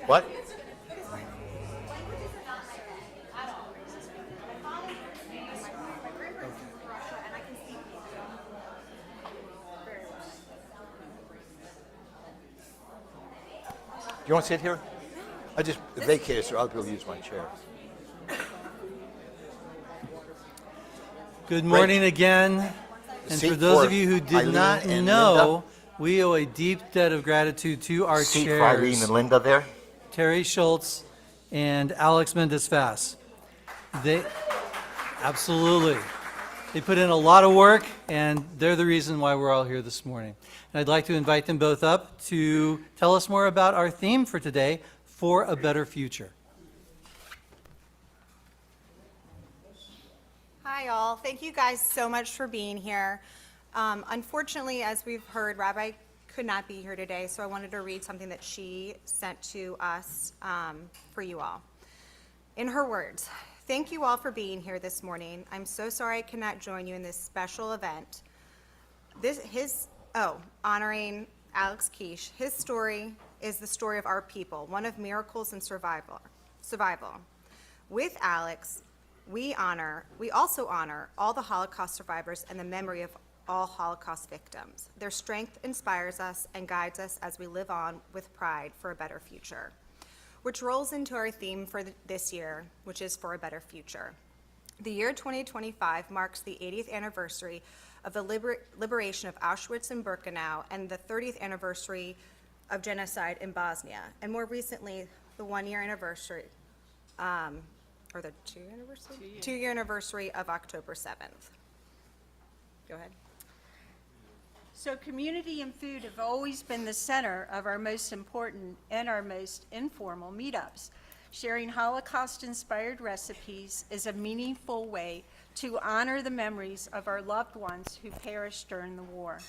What? You want to sit here? I just vacated so other people use my chair. Good morning again. And for those of you who did not know, we owe a deep debt of gratitude to our Seat for Eileen chairs, and Linda there. Terry Schultz and Alex Mendez-Fass. They absolutely. They put in a lot of work, and they're the reason why we're all here this morning. And I'd like to invite them both up to tell us more about our theme for today, For a Better Future. Hi, all. Thank you guys so much for being here. Unfortunately, as we've heard, Rabbi could not be here today, so I wanted to read something that she sent to us for you all. In her words, thank you all for being here this morning. I'm so sorry I cannot join you in this special event. Honoring Alex Quiche. His story is the story of our people, one of miracles and survival. With Alex, we also honor all the Holocaust survivors and the memory of all Holocaust victims. Their strength inspires us and guides us as we live on with pride for a better future, which rolls into our theme for this year, which is For a Better Future. The year 2025 marks the 80th anniversary of the liberation of Auschwitz and Birkenau and the 30th anniversary of genocide in Bosnia, and more recently, the one-year anniversary, or the two-year anniversary? Two-year anniversary of October 7th. Go ahead. So community and food have always been the center of our most important and our most informal meetups. Sharing Holocaust-inspired recipes is a meaningful way to honor the memories of our loved ones who perished during the war.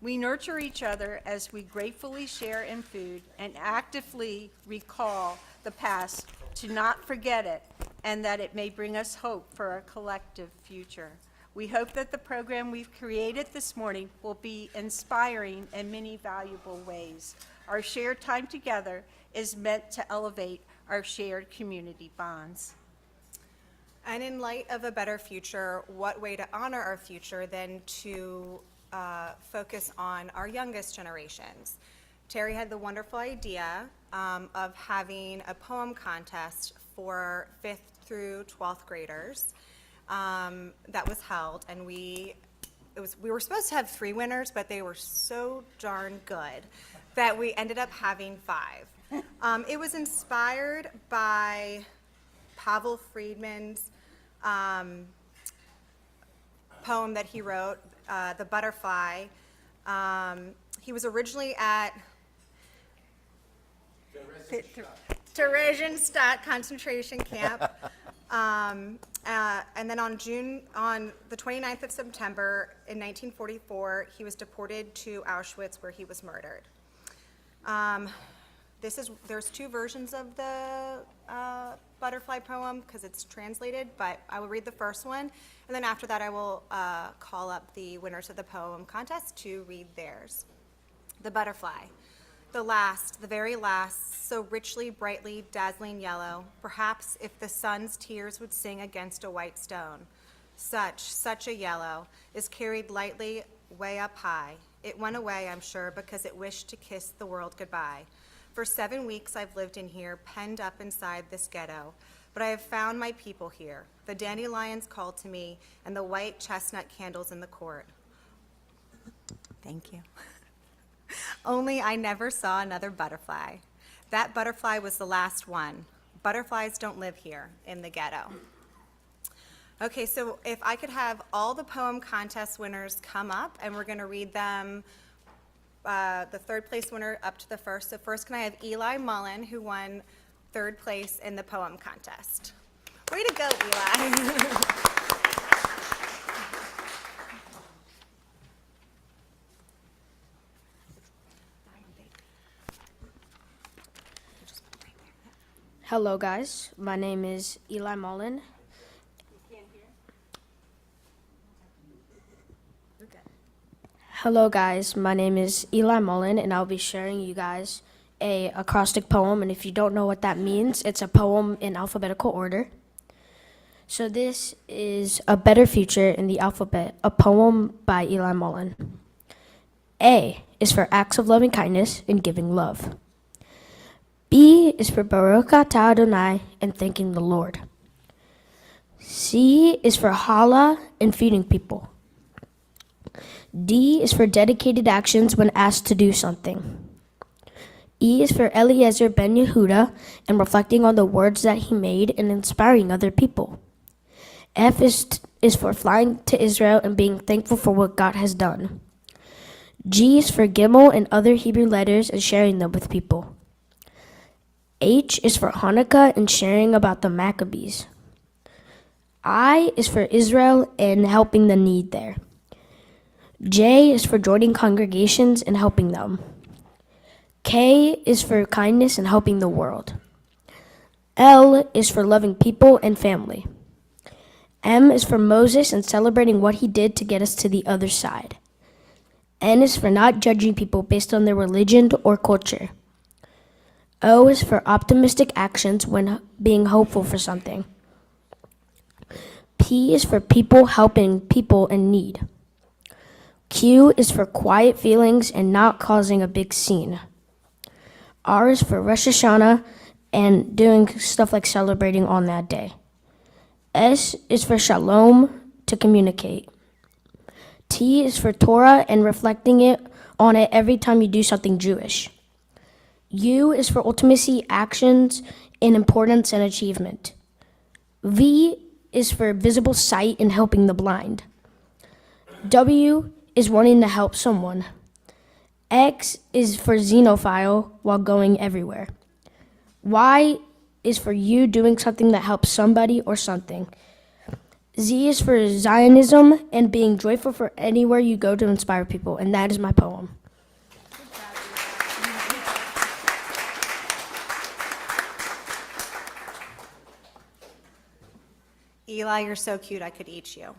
We nurture each other as we gratefully share in food and actively recall the past to not forget it, and that it may bring us hope for our collective future. We hope that the program we've created this morning will be inspiring in many valuable ways. Our shared time together is meant to elevate our shared community bonds. And in light of a better future, what way to honor our future than to focus on our youngest generations? Terry had the wonderful idea of having a poem contest for 5th through 12th graders that was held, and we were supposed to have 3 winners, but they were so darn good that we ended up having 5. It was inspired by Pavel Friedman's poem that he wrote, The Butterfly. He was originally at Theresienstadt concentration camp. And then on the 29th of September in 1944, he was deported to Auschwitz, where he was murdered. There's 2 versions of the butterfly poem because it's translated, but I will read the first one, and then after that I will call up the winners of the poem contest to read theirs. The butterfly. The very last, so richly, brightly, dazzling yellow, perhaps if the sun's tears would sing against a white stone. Such a yellow, is carried lightly way up high. It went away, I'm sure, because it wished to kiss the world goodbye. For 7 weeks I've lived in here, penned up inside this ghetto, but I have found my people here. The dandelions called to me, and the white chestnut candles in the court. Thank you. Only I never saw another butterfly. That butterfly was the last one. Butterflies don't live here in the ghetto. Okay, so if I could have all the poem contest winners come up, and we're going to read them, the 3rd place winner up to the 1st. So first, can I have Eli Mullen, who won 3rd place in the poem contest. Way to go, Eli. Hello guys, my name is Eli Mullen. Hello guys, my name is Eli Mullen and I'll be sharing you guys a acrostic poem, and if you don't know what that means, it's a poem in alphabetical order. So this is A Better Future in the Alphabet, a poem by Eli Mullen. A is for acts of loving kindness and giving love. B is for Baruch Atah Adonai and thanking the Lord. C is for challah and feeding people. D is for dedicated actions when asked to do something. E is for Eliezer ben Yehuda and reflecting on the words that he made and inspiring other people. F is for flying to Israel and being thankful for what God has done. G is for Gimel and other Hebrew letters and sharing them with people. H is for Hanukkah and sharing about the Maccabees. I is for Israel and helping the need there. J is for joining congregations and helping them. K is for kindness and helping the world. L is for loving people and family. M is for Moses and celebrating what he did to get us to the other side. N is for not judging people based on their religion or culture. O is for optimistic actions when being hopeful for something. P is for people helping people in need. Q is for quiet feelings and not causing a big scene. R is for Rosh Hashanah and doing stuff like celebrating on that day. S is for Shalom, to communicate. T is for Torah and reflecting on it every time you do something Jewish. U is for ultimacy, actions in importance and achievement. V is for visible sight and helping the blind. W is wanting to help someone. X is for xenophile while going everywhere. Y is for you doing something that helps somebody or something. Z is for Zionism and being joyful for anywhere you go to inspire people, and that is my poem. Eli, you're so cute, I could eat you.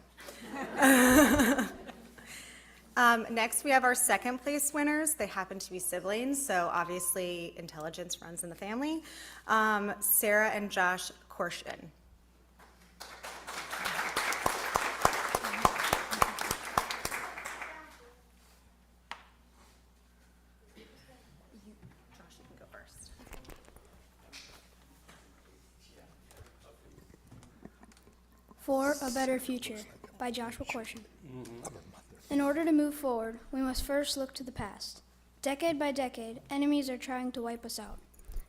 Next, we have our second place winners. They happen to be siblings, so obviously intelligence runs in the family. Sarah and Josh Korshin. Josh, you can go first. For a Better Future by Joshua Korshin. In order to move forward, we must first look to the past. Decade by decade, enemies are trying to wipe us out,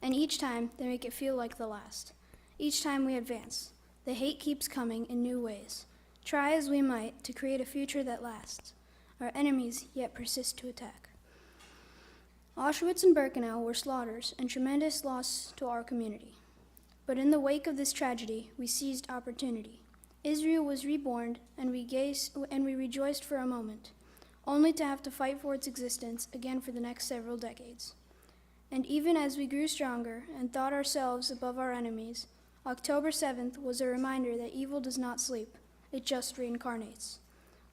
and each time they make it feel like the last. Each time we advance, the hate keeps coming in new ways. Try as we might to create a future that lasts. Our enemies yet persist to attack. Auschwitz and Birkenau were slaughters and tremendous loss to our community. But in the wake of this tragedy, we seized opportunity. Israel was reborn, and we rejoiced for a moment, only to have to fight for its existence again for the next several decades. And even as we grew stronger and thought ourselves above our enemies, October 7th was a reminder that evil does not sleep, it just reincarnates.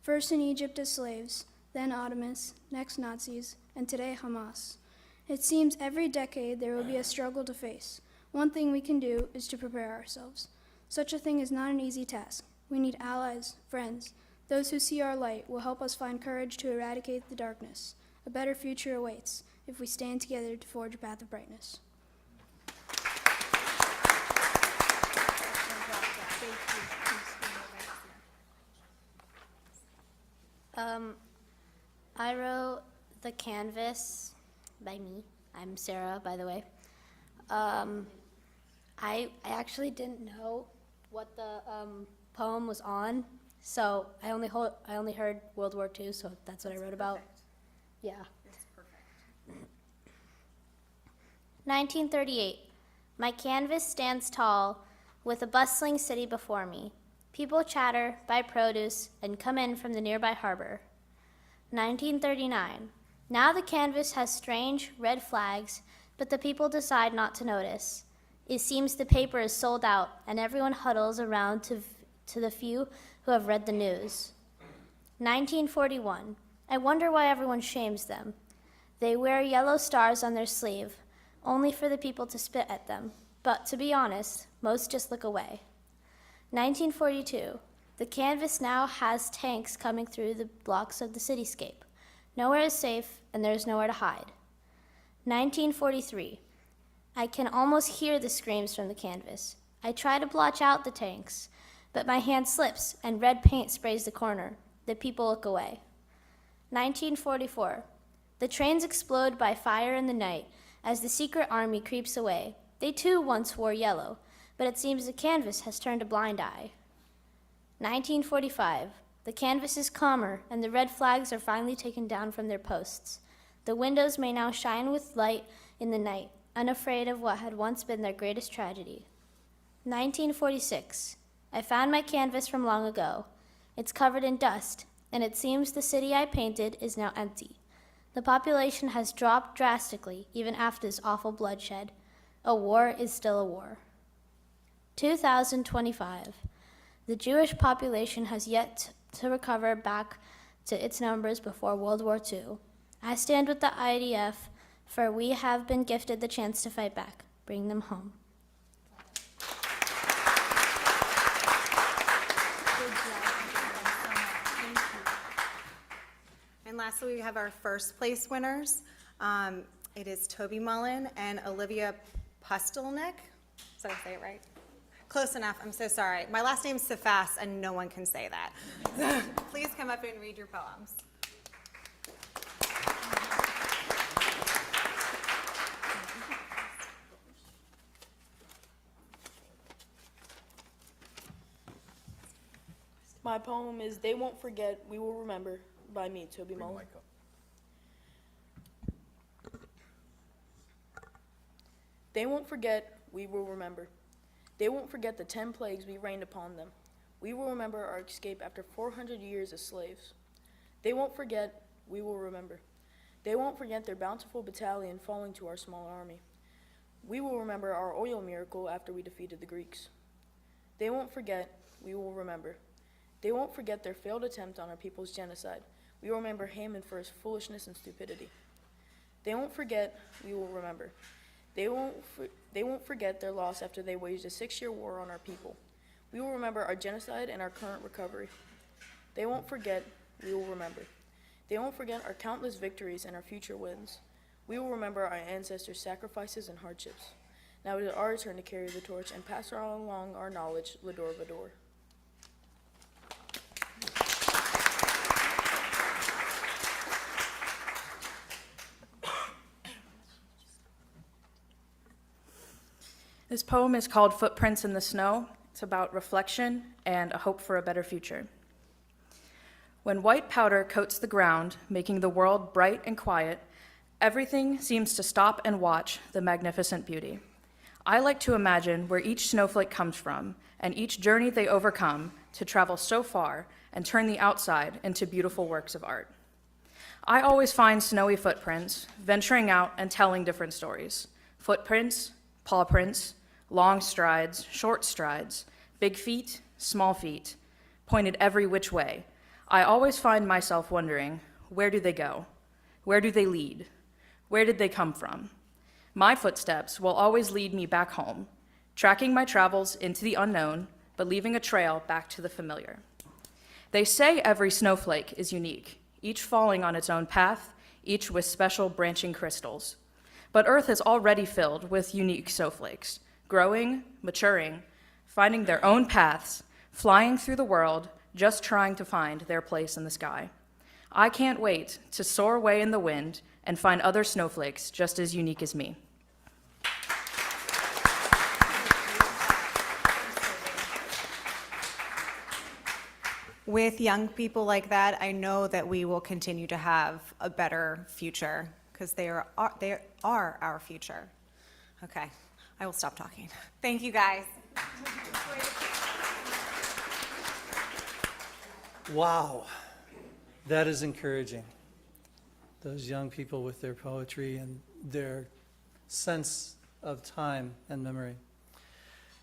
First in Egypt as slaves, then Ottomans, next Nazis, and today Hamas. It seems every decade there will be a struggle to face. One thing we can do is to prepare ourselves. Such a thing is not an easy task. We need allies, friends. Those who see our light will help us find courage to eradicate the darkness. A better future awaits if we stand together to forge a path of brightness. I wrote The Canvas by me. I'm Sarah, by the way. I actually didn't know what the poem was on, so I only heard World War II, so that's what I wrote about. Yeah. It's perfect. 1938. My canvas stands tall, with a bustling city before me. People chatter, buy produce, and come in from the nearby harbor. 1939. Now the canvas has strange red flags, but the people decide not to notice. It seems the paper is sold out, and everyone huddles around to the few who have read the news. 1941. I wonder why everyone shames them. They wear yellow stars on their sleeve. only for the people to spit at them. But to be honest, most just look away. 1942. The canvas now has tanks coming through the blocks of the cityscape. Nowhere is safe, and there is nowhere to hide. 1943. I can almost hear the screams from the canvas. I try to blotch out the tanks, but my hand slips and red paint sprays the corner. The people look away. 1944. The trains explode by fire in the night as the secret army creeps away. They too once wore yellow, but it seems the canvas has turned a blind eye. 1945. The canvas is calmer, and the red flags are finally taken down from their posts. The windows may now shine with light in the night, unafraid of what had once been their greatest tragedy. 1946. I found my canvas from long ago. It's covered in dust, and it seems the city I painted is now empty. The population has dropped drastically even after this awful bloodshed. A war is still a war. 2025. The Jewish population has yet to recover back to its numbers before World War II. I stand with the IDF, for we have been gifted the chance to fight back. Bring them home. And lastly, we have our first place winners. It is Toby Mullen and Olivia Pustelnick. Did I say it right? Close enough. I'm so sorry. My last name's so fast, and no one can say that. Please come up and read your poems. My poem is They Won't Forget, We Will Remember by me, Toby Bring the Mullen. mic up. They won't forget, we will remember. They won't forget the 10 plagues we rained upon them. We will remember our escape after 400 years as slaves. They won't forget, we will remember. They won't forget their bountiful battalion falling to our small army. We will remember our oil miracle after we defeated the Greeks. They won't forget, we will remember. They won't forget their failed attempt on our people's genocide. We will remember Haman for his foolishness and stupidity. They won't forget, we will remember. They won't forget their loss after they waged a 6-year war on our people. We will remember our genocide and our current recovery. They won't forget, we will remember. They won't forget our countless victories and our future wins. We will remember our ancestors' sacrifices and hardships. Now it is our turn to carry the torch and pass along our knowledge, Lador Vador. This poem is called Footprints in the Snow. It's about reflection and a hope for a better future. When white powder coats the ground, making the world bright and quiet, everything seems to stop and watch the magnificent beauty. I like to imagine where each snowflake comes from and each journey they overcome to travel so far and turn the outside into beautiful works of art. I always find snowy footprints, venturing out and telling different stories. Footprints, paw prints, long strides, short strides, big feet, small feet, pointed every which way. I always find myself wondering, where do they go? Where do they lead? Where did they come from? My footsteps will always lead me back home, tracking my travels into the unknown, but leaving a trail back to the familiar. They say every snowflake is unique, each falling on its own path, each with special branching crystals. But Earth is already filled with unique snowflakes, growing, maturing, finding their own paths, flying through the world, just trying to find their place in the sky. I can't wait to soar away in the wind and find other snowflakes just as unique as me. With young people like that, I know that we will continue to have a better future because they are our future. Okay, I will stop talking. Thank you, guys. Wow, that is encouraging. Those young people with their poetry and their sense of time and memory.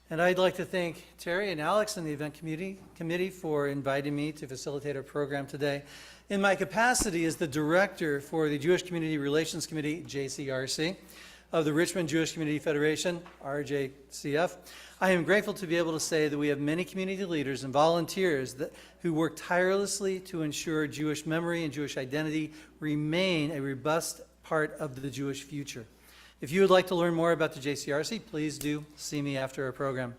And I'd like to thank Terry and Alex and the event committee for inviting me to facilitate our program today. In my capacity as the director for the Jewish Community Relations Committee, JCRC, of the Richmond Jewish Community Federation, RJCF, I am grateful to be able to say that we have many community leaders and volunteers who work tirelessly to ensure Jewish memory and Jewish identity remain a robust part of the Jewish future. If you would like to learn more about the JCRC, please do see me after our program.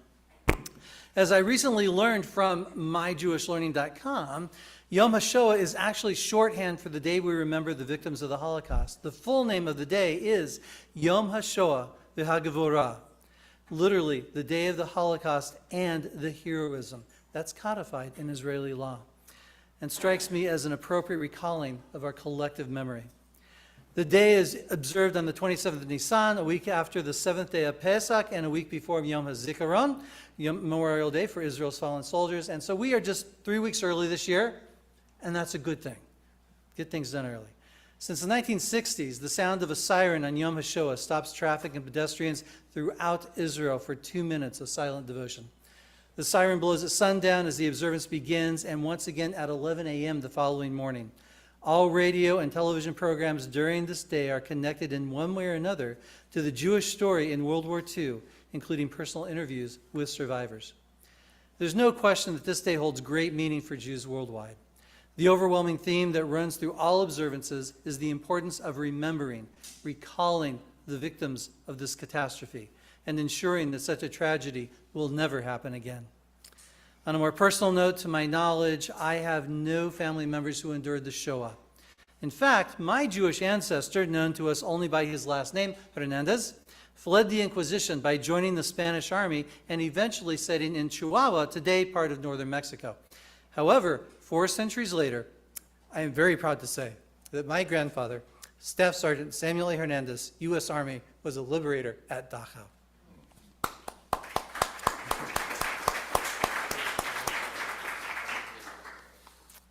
As I recently learned from myjewishlearning.com, Yom HaShoah is actually shorthand for the day we remember the victims of the Holocaust. The full name of the day is Yom HaShoah v'Hagavurah, literally the day of the Holocaust and the heroism. That's codified in Israeli law and strikes me as an appropriate recalling of our collective memory. The day is observed on the 27th of Nisan, a week after the 7th day of Pesach, and a week before Yom HaZikaron, Memorial Day for Israel's fallen soldiers. And so we are just 3 weeks early this year, and that's a good thing. Get things done early. Since the 1960s, the sound of a siren on Yom HaShoah stops traffic and pedestrians throughout Israel for 2 minutes of silent devotion. The siren blows at sundown as the observance begins, and once again at 11 a.m. the following morning. All radio and television programs during this day are connected in one way or another to the Jewish story in World War II, including personal interviews with survivors. There's no question that this day holds great meaning for Jews worldwide. The overwhelming theme that runs through all observances is the importance of remembering, recalling the victims of this catastrophe, and ensuring that such a tragedy will never happen again. On a more personal note, to my knowledge, I have no family members who endured the Shoah. In fact, my Jewish ancestor, known to us only by his last name, Hernandez, fled the Inquisition by joining the Spanish army and eventually settling in Chihuahua, today part of northern Mexico. However, 4 centuries later, I am very proud to say that my grandfather, Staff Sergeant Samuel A. Hernandez, U.S. Army, was a liberator at Dachau.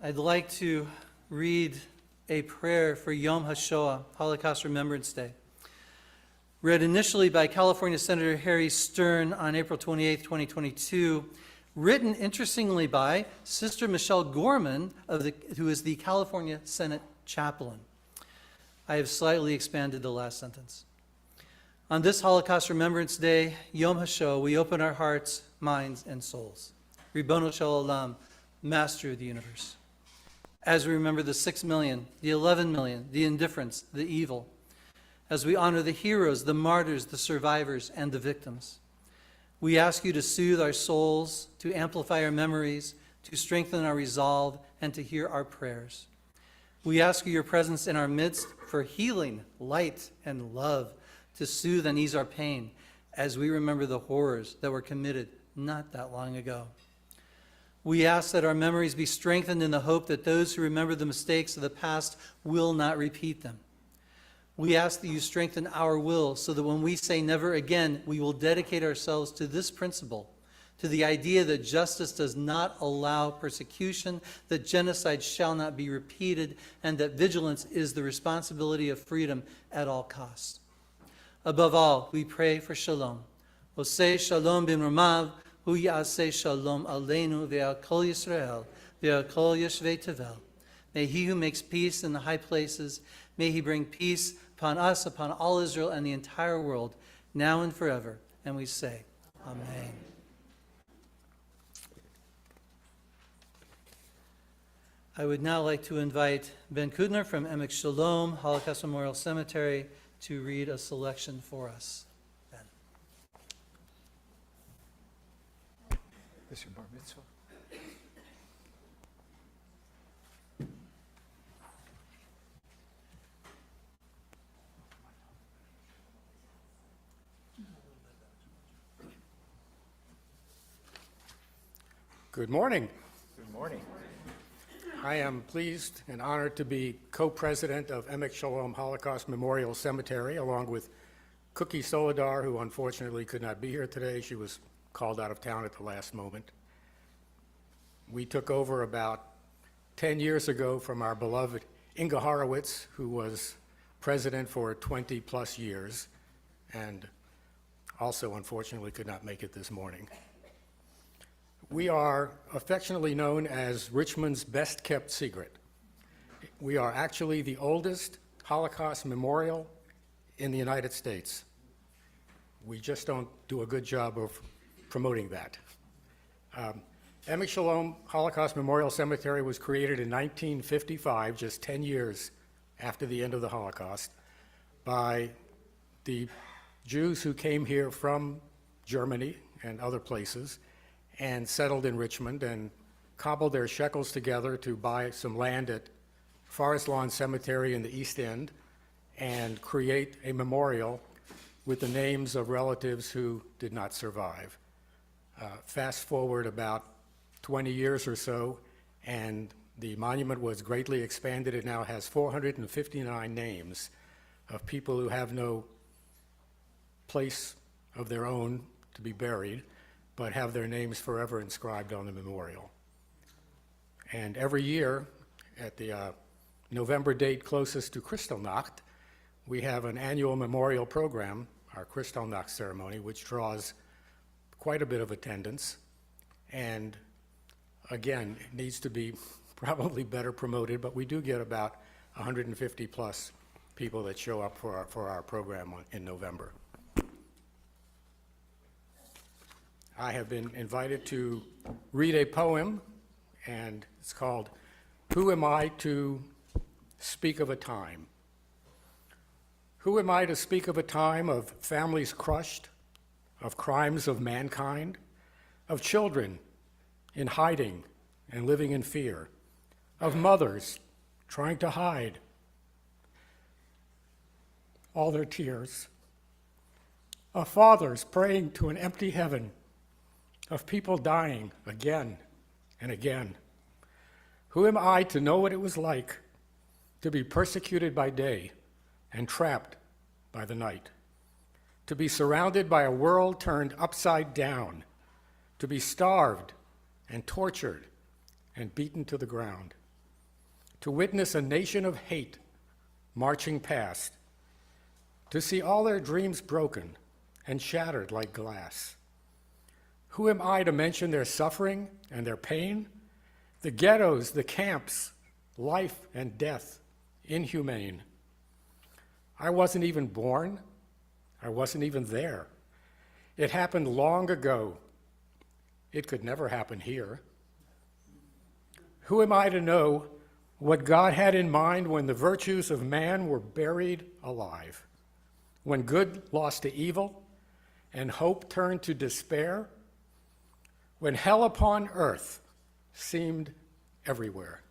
I'd like to read a prayer for Yom HaShoah, Holocaust Remembrance Day. Read initially by California Senator Harry Stern on April 28, 2022, written interestingly by Sister Michelle Gorman, who is the California Senate chaplain. I have slightly expanded the last sentence. On this Holocaust Remembrance Day, Yom HaShoah, we open our hearts, minds, and souls. Ribono Shel Olam, Master of the universe. As we remember the 6 million, the 11 million, the indifference, the evil. As we honor the heroes, the martyrs, the survivors, and the victims. We ask you to soothe our souls, to amplify our memories, to strengthen our resolve, and to hear our prayers. We ask for your presence in our midst for healing, light, and love, to soothe and ease our pain as we remember the horrors that were committed not that long ago. We ask that our memories be strengthened in the hope that those who remember the mistakes of the past will not repeat them. We ask that you strengthen our will so that when we say never again, we will dedicate ourselves to this principle, to the idea that justice does not allow persecution, that genocide shall not be repeated, and that vigilance is the responsibility of freedom at all costs. Above all, we pray for shalom. Oseh shalom b'mromav, hu ya'aseh shalom aleinu ve'al kol Yisrael, ve'al kol yeshvei tevel. May he who makes peace in the high places, may he bring peace upon us, upon all Israel and the entire world, now and forever. And we say, Amen. I would now like to invite Ben Kudner from Emek Shalom Holocaust Memorial Cemetery to read a selection for us. Ben. This is your bar mitzvah. Good morning. Good morning. I am pleased and honored to be co-president of Emek Shalom Holocaust Memorial Cemetery, along with Cookie Solidar, who unfortunately could not be here today. She was called out of town at the last moment. We took over about 10 years ago from our beloved Inga Horowitz, who was president for 20 plus years, and also unfortunately could not make it this morning. We are affectionately known as Richmond's best kept secret. We are actually the oldest Holocaust memorial in the United States. we just don't do a good job of promoting that. Emek Shalom Holocaust Memorial Cemetery was created in 1955, just 10 years after the end of the Holocaust, by the Jews who came here from Germany and other places and settled in Richmond and cobbled their shekels together to buy some land at Forest Lawn Cemetery in the East End and create a memorial with the names of relatives who did not survive. Fast forward about 20 years or so, and the monument was greatly expanded. It now has 459 names of people who have no place of their own to be buried, but have their names forever inscribed on the memorial. And every year, at the November date closest to Kristallnacht, we have an annual memorial program, our Kristallnacht ceremony, which draws quite a bit of attendance, and again, it needs to be probably better promoted, but we do get about 150 plus people that show up for our program in November. I have been invited to read a poem, and it's called "Who Am I to Speak of a Time?" Who am I to speak of a time of families crushed, of crimes of mankind, of children in hiding and living in fear, of mothers trying to hide all their tears, of fathers praying to an empty heaven, of people dying again and again? Who am I to know what it was like to be persecuted by day and trapped by the night, to be surrounded by a world turned upside down, to be starved and tortured and beaten to the ground, to witness a nation of hate marching past, to see all their dreams broken and shattered like glass? Who am I to mention their suffering and their pain, the ghettos, the camps, life and death, inhumane? I wasn't even born. I wasn't even there. It happened long ago. It could never happen here. Who am I to know what God had in mind when the virtues of man were buried alive, when good lost to evil and hope turned to despair, when hell upon earth seemed everywhere?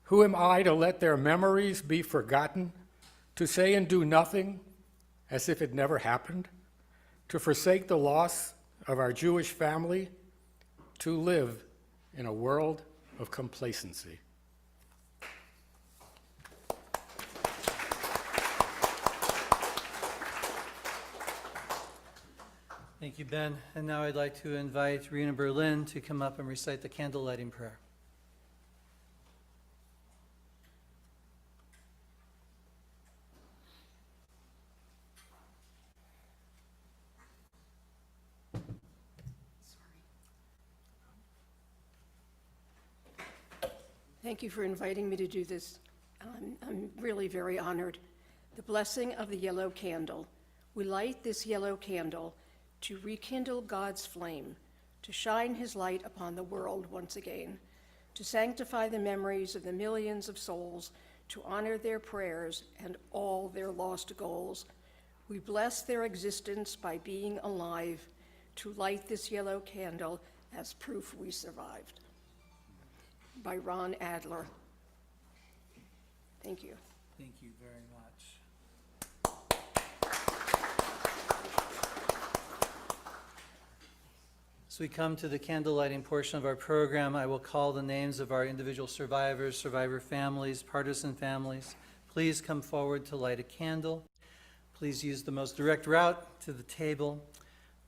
Who am I to let their memories be forgotten, to say and do nothing as if it never happened, to forsake the loss of our Jewish family, to live in a world of complacency? Thank you, Ben. And now I'd like to invite Rena Berlin to come up and recite the candle lighting prayer. Thank you for inviting me to do this. I'm really very honored. The blessing of the yellow candle. We light this yellow candle to rekindle God's flame, to shine his light upon the world once again, to sanctify the memories of the millions of souls, to honor their prayers and all their lost goals. We bless their existence by being alive, to light this yellow candle as proof we survived. By Ron Adler. Thank you. Thank you very much. As we come to the candle lighting portion of our program, I will call the names of our individual survivors, survivor families, partisan families. Please come forward to light a candle. Please use the most direct route to the table.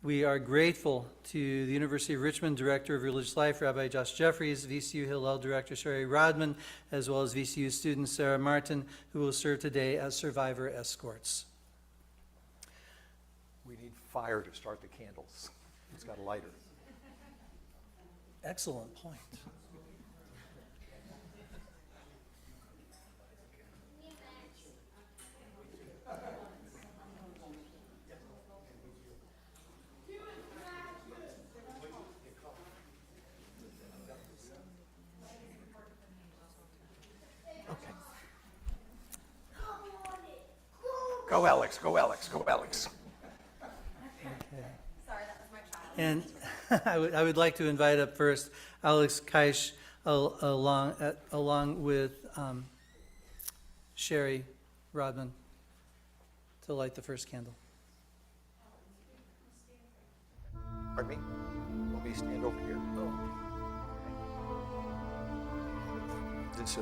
We are grateful to the University of Richmond Director of Religious Life, Rabbi Josh Jeffries, VCU Hillel Director Sherry Rodman, as well as VCU student Sarah Martin, who will serve today as survivor escorts. We need fire to start the candles. It's got a lighter. Excellent point. Go Alex, go Alex, go Alex. Sorry, that was my child. And I would like to invite up first Alex Kaish along with Sherry Rodman to light the first candle. Pardon me? Want me to stand over here? Oh. This,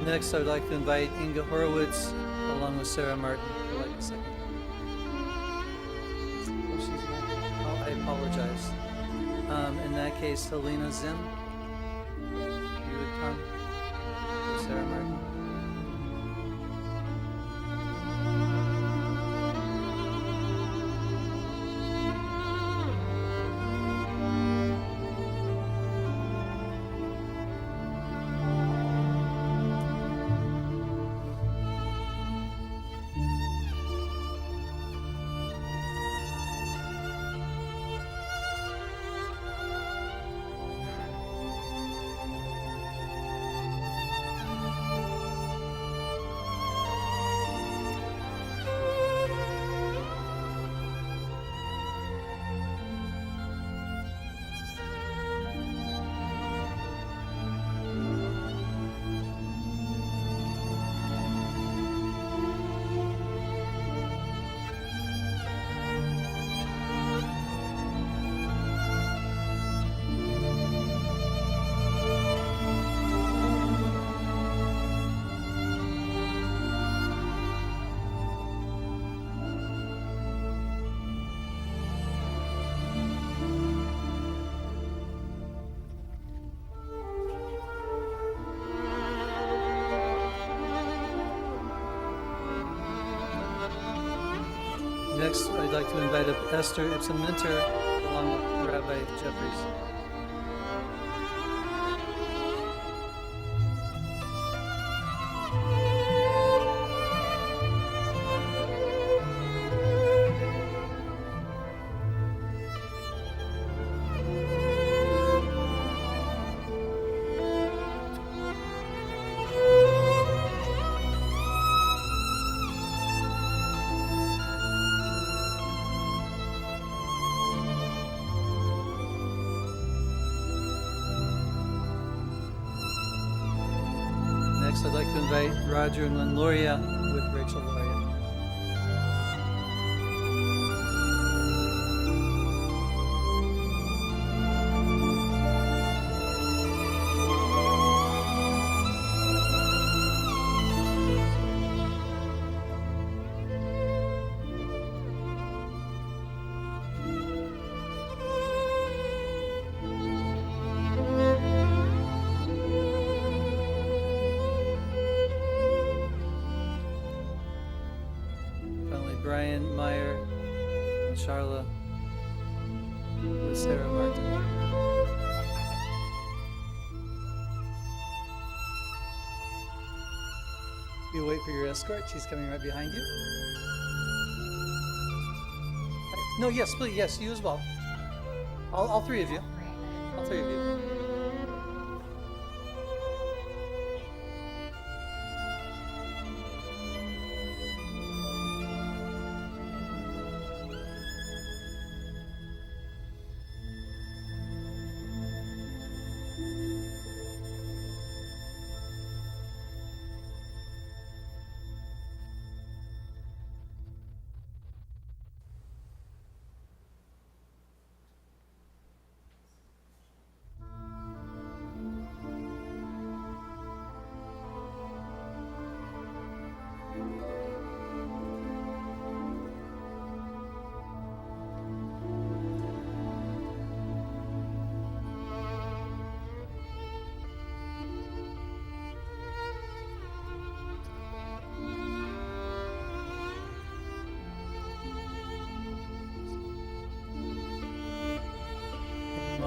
Next, I would like to invite Inga Horowitz along with Sarah Martin to light the second. Oh, she's not. Oh, I apologize. In that case, Helena Zim, you would come with Sarah Martin. Next, I'd like to invite up Esther Ipsen-Minter along with Rabbi Jeffries. Next, I'd like to invite Roger and Lynn Loria with Rachel Loria. Finally, Brian Meyer and Charla with Sarah Martin. You wait for your escort. She's coming right behind you. No, yes, please, yes, you as well. All three of you. All three of you.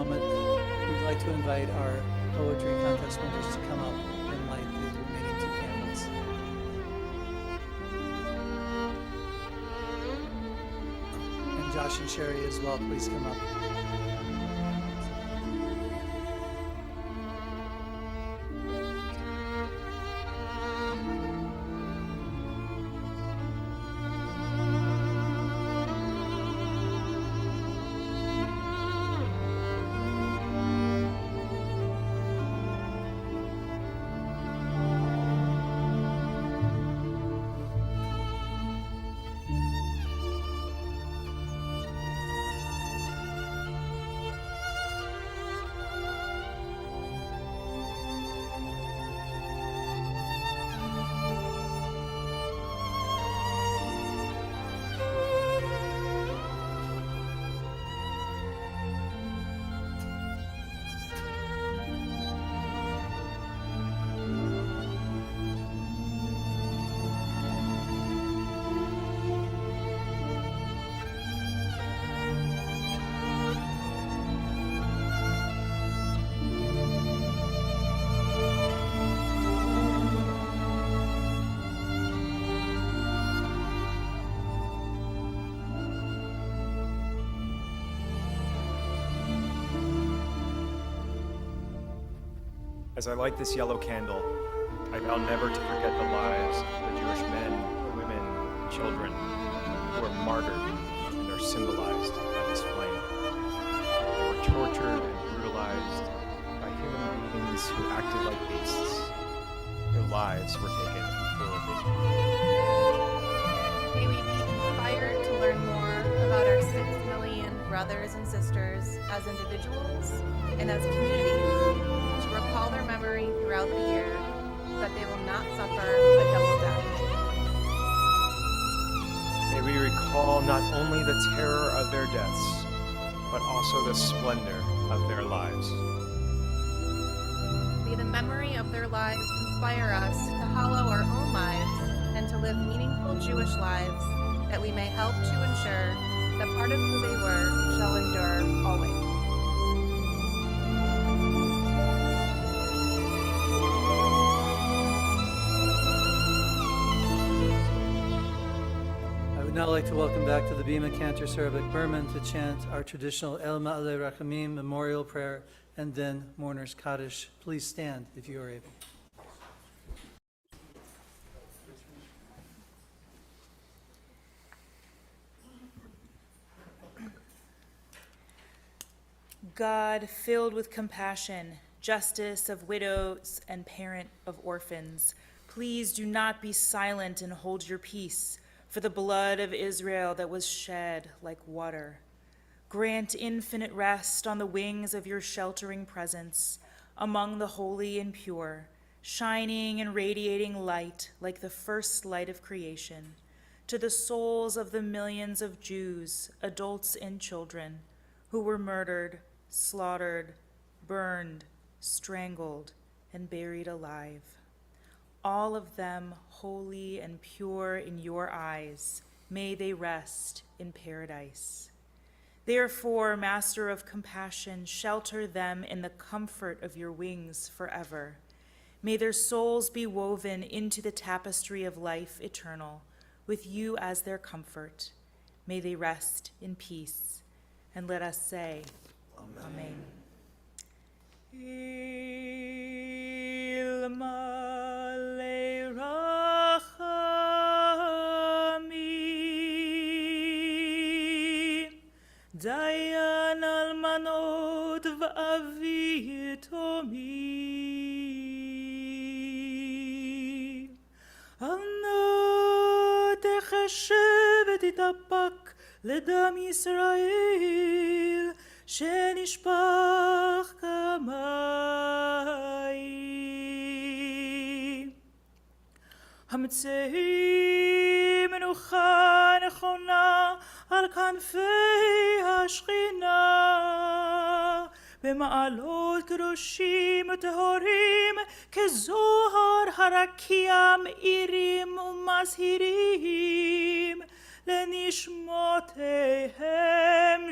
moment, we'd like to invite our poetry contest winners to come up and light the remaining 2 candles. And Josh and Sherry as well, please come up. As I light this yellow candle, I vow never to forget the lives of the Jewish men, women, and children who are martyred and are symbolized by this flame. They were tortured and brutalized by human beings who acted like beasts. Their lives were taken cruelly. May we be inspired to learn more about our 6 million brothers and sisters as individuals and as communities, to recall their memory throughout the year, that they will not suffer a double death. May we recall not only the terror of their deaths, but also the splendor of their lives. May the memory of their lives inspire us to hollow our own lives and to live meaningful Jewish lives, that we may help to ensure that part of who they were shall endure always. I would now like to welcome back to the Bima Cantor Arabic Berman to chant our traditional El Ma'ale Rachamim memorial prayer and then Mourner's Kaddish. Please stand if you are able. God, filled with compassion, justice of widows and parent of orphans, please do not be silent and hold your peace for the blood of Israel that was shed like water. Grant infinite rest on the wings of your sheltering presence among the holy and pure, shining and radiating light like the first light of creation, to the souls of the millions of Jews, adults and children, who were murdered, slaughtered, burned, strangled, and buried alive. All of them holy and pure in your eyes, may they rest in paradise. Therefore, Master of compassion, shelter them in the comfort of your wings forever. May their souls be woven into the tapestry of life eternal, with you as their comfort. May they rest in peace. And let us say, Amen. Il Ma'ale Rachamim, Dayan Almanot V'Avi Yetomim, Al Techeshev V'Titapak L'Dam Yisrael שנשפך כמים. המציא מנוחה נכונה על כנפי השכינה, במעלות קדושים וטהורים כזוהר הרקיע מאירים ומזהירים, לנשמותיהם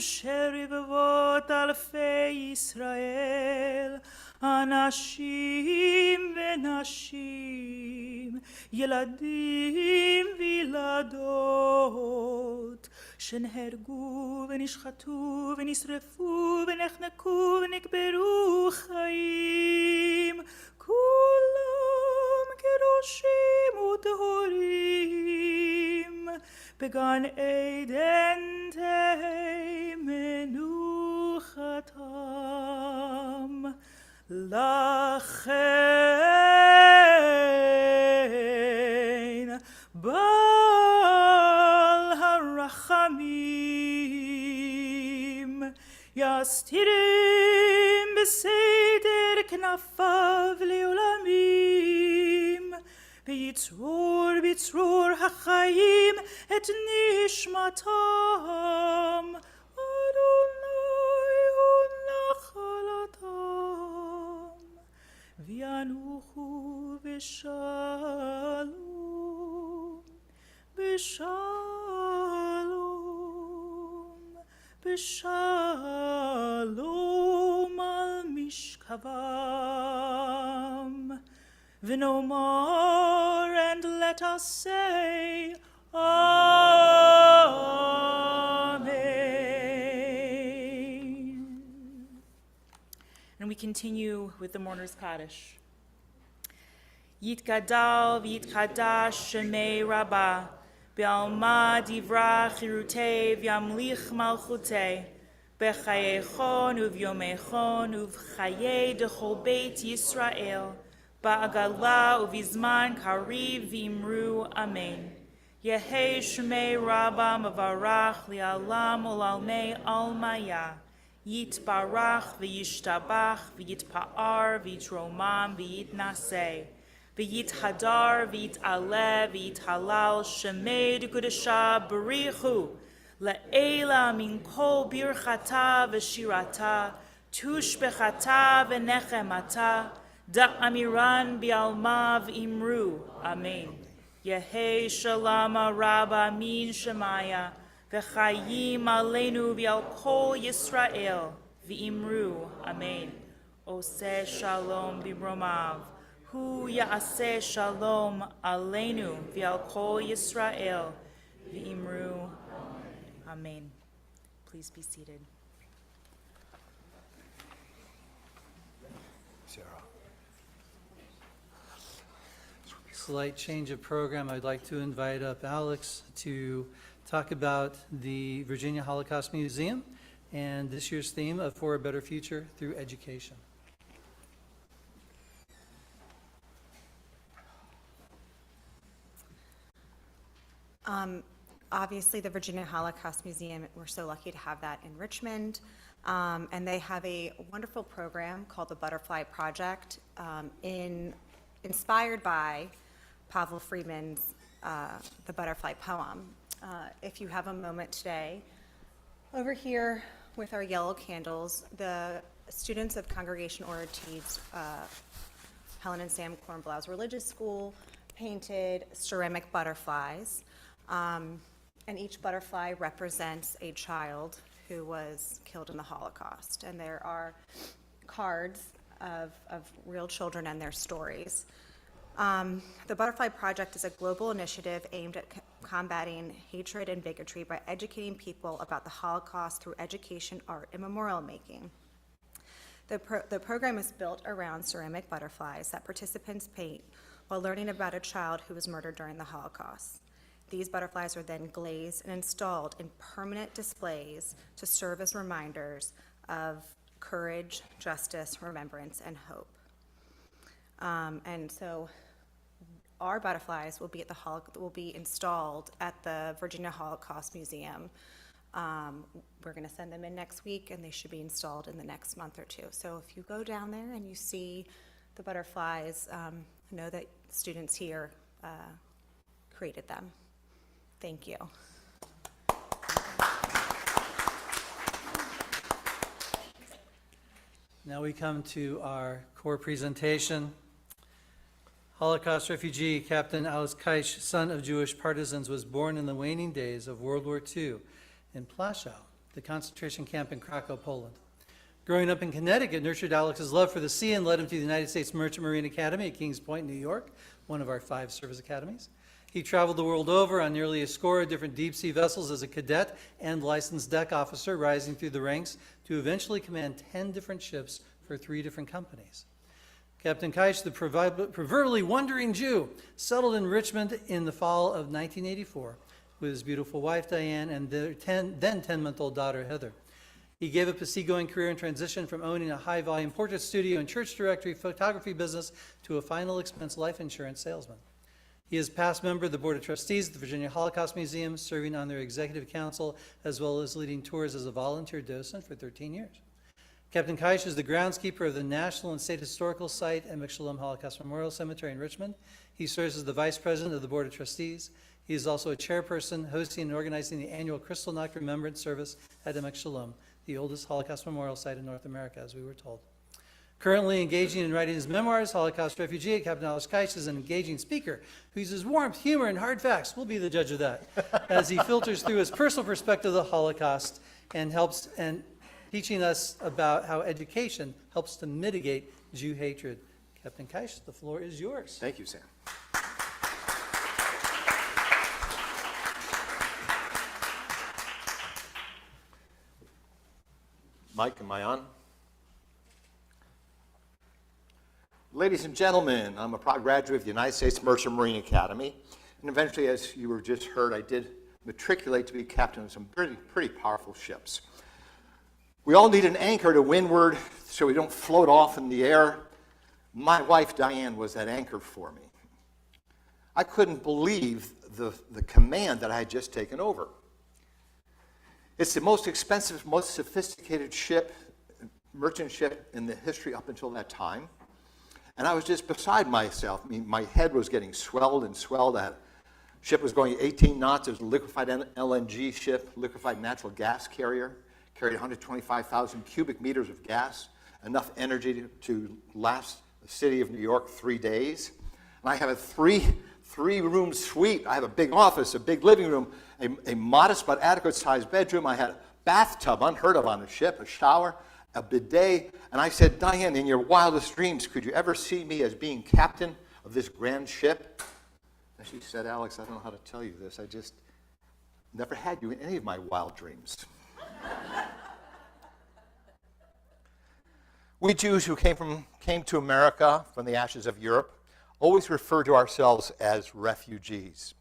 של רבבות אלפי ישראל, אנשים ונשים, ילדים וילדות, שנהרגו ונשחטו ונשרפו ונחנקו ונקברו חיים, כולם קדושים וטהורים, בגן עדן תהי מנוחתם. לכן בעל הרחמים יסתירם בסתר כנפיו לעולמים, ויצרור בצרור החיים את נשמתם. אדוני הוא נחלתם, וינוחו בשלום, בשלום, בשלום על משכבם. ונאמר, and let us say, Amen. And we continue with the Mourner's Kaddish. Yitgadal v'yitkadash shemei Rabbah, be'alma divra chirutei v'yamlich malchutei, b'chayechon uv'yomechon uv'chayei dechol beit Yisrael, ba'agala uv'izman kariv v'imru amen. Yehei shemei Rabbah mavarach li'alam ulalmei almaya, yitbarach v'yishtabach v'yitpa'ar v'yitromam v'yitnaseh, v'yithadar v'yit'aleh v'yithalal shemei d'kudasha barichu, le'ela min kol birchata v'shirata, tushbechata v'nechemata, da'amiran bi'alma v'imru, amen. Yehei shalama rabba min shemaya, v'chayim aleinu v'al kol Yisrael, v'imru, amen. Oseh shalom b'romav, hu ya'aseh shalom aleinu v'al kol Yisrael, v'imru, amen. Please be seated. Sarah. Slight change of program. I'd like to invite up Alex to talk about the Virginia Holocaust Museum and this year's theme of For a Better Future Through Education. Obviously, the Virginia Holocaust Museum, we're so lucky to have that in Richmond. And they have a wonderful program called the Butterfly Project, inspired by Pavel Friedman's The Butterfly Poem. If you have a moment today, over here with our yellow candles, the students of Congregation Ortiz, Helen and Sam Kornblau's religious school, painted ceramic butterflies. And each butterfly represents a child who was killed in the Holocaust. And there are cards of real children and their stories. The Butterfly Project is a global initiative aimed at combating hatred and bigotry by educating people about the Holocaust through education, art, and memorial making. The program is built around ceramic butterflies that participants paint while learning about a child who was murdered during the Holocaust. These butterflies are then glazed and installed in permanent displays to serve as reminders of courage, justice, remembrance, and hope. And so our butterflies will be installed at the Virginia Holocaust Museum. We're going to send them in next week, and they should be installed in the next month or two. So if you go down there and you see the butterflies, know that students here created them. Thank you. Now we come to our core presentation. Holocaust refugee Captain Alex Keisch, son of Jewish partisans, was born in the waning days of World War II in Plaszow, the concentration camp in Krakow, Poland. Growing up in Connecticut nurtured Alex's love for the sea and led him to the United States Merchant Marine Academy at Kings Point, New York, one of our 5 service academies. He traveled the world over on nearly a score of different deep-sea vessels as a cadet and licensed deck officer, rising through the ranks to eventually command 10 different ships for 3 different companies. Captain Kaish, the proverbially wandering Jew, settled in Richmond in the fall of 1984 with his beautiful wife, Diane, and their then 10-month-old daughter, Heather. He gave up his seagoing career and transitioned from owning a high-volume portrait studio and church directory photography business to a final expense life insurance salesman. He is past member of the Board of Trustees at the Virginia Holocaust Museum, serving on their executive council, as well as leading tours as a volunteer docent for 13 years. Captain Kaish is the groundskeeper of the National and State Historical Site at McShalom Holocaust Memorial Cemetery in Richmond. He serves as the vice president of the Board of Trustees. He is also a chairperson, hosting and organizing the annual Kristallnacht Remembrance Service at McShalom, the oldest Holocaust memorial site in North America, as we were told. Currently engaging in writing his memoirs, Holocaust refugee, Captain Alex Kaish is an engaging speaker who uses warmth, humor, and hard facts. We'll be the judge of that. As he filters through his personal perspective of the Holocaust and helps and teaching us about how education helps to mitigate Jew hatred. Captain Kaish, the floor is yours. Thank you, Sam. Mike, am I on? Ladies and gentlemen, I'm a proud graduate of the United States Merchant Marine Academy, and eventually, as you were just heard, I did matriculate to be captain of some pretty powerful ships. We all need an anchor to windward so we don't float off in the air. My wife, Diane, was that anchor for me. I couldn't believe the command that I had just taken over. It's the most expensive, most sophisticated ship, merchant ship in the history up until that time. And I was just beside myself. I mean, my head was getting swelled and swelled. That ship was going 18 knots. It was a liquefied LNG ship, liquefied natural gas carrier, carried 125,000 cubic meters of gas, enough energy to last the city of New York 3 days. And I have a three-room suite. I have a big office, a big living room, a modest but adequate-sized bedroom. I had a bathtub, unheard of on a ship, a shower, a bidet. And I said, Diane, in your wildest dreams, could you ever see me as being captain of this grand ship? And she said, Alex, I don't know how to tell you this. I just never had you in any of my wild dreams. We Jews who came to America from the ashes of Europe always refer to ourselves as refugees.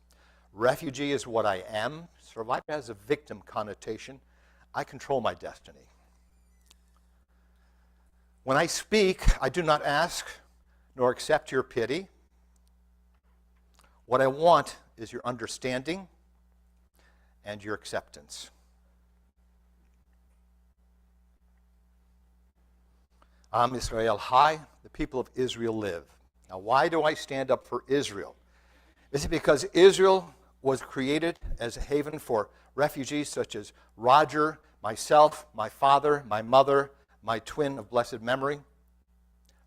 Refugee is what I am. Survivor has a victim connotation. I control my destiny. When I speak, I do not ask nor accept your pity. What I want is your understanding and your acceptance. Am Israel Hai, the people of Israel live. Now, why do I stand up for Israel? Is it because Israel was created as a haven for refugees such as Roger, myself, my father, my mother, my twin of blessed memory?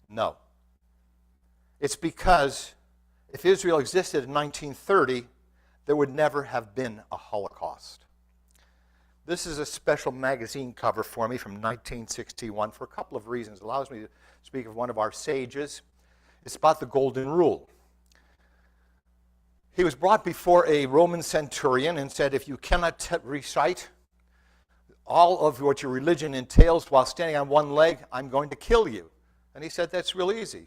No. It's because if Israel existed in 1930, there would never have been a Holocaust. This is a special magazine cover for me from 1961 for a couple of reasons. It allows me to speak of one of our sages. It's about the Golden Rule. He was brought before a Roman centurion and said, if you cannot recite all of what your religion entails while standing on one leg, I'm going to kill you. And he said, that's real easy.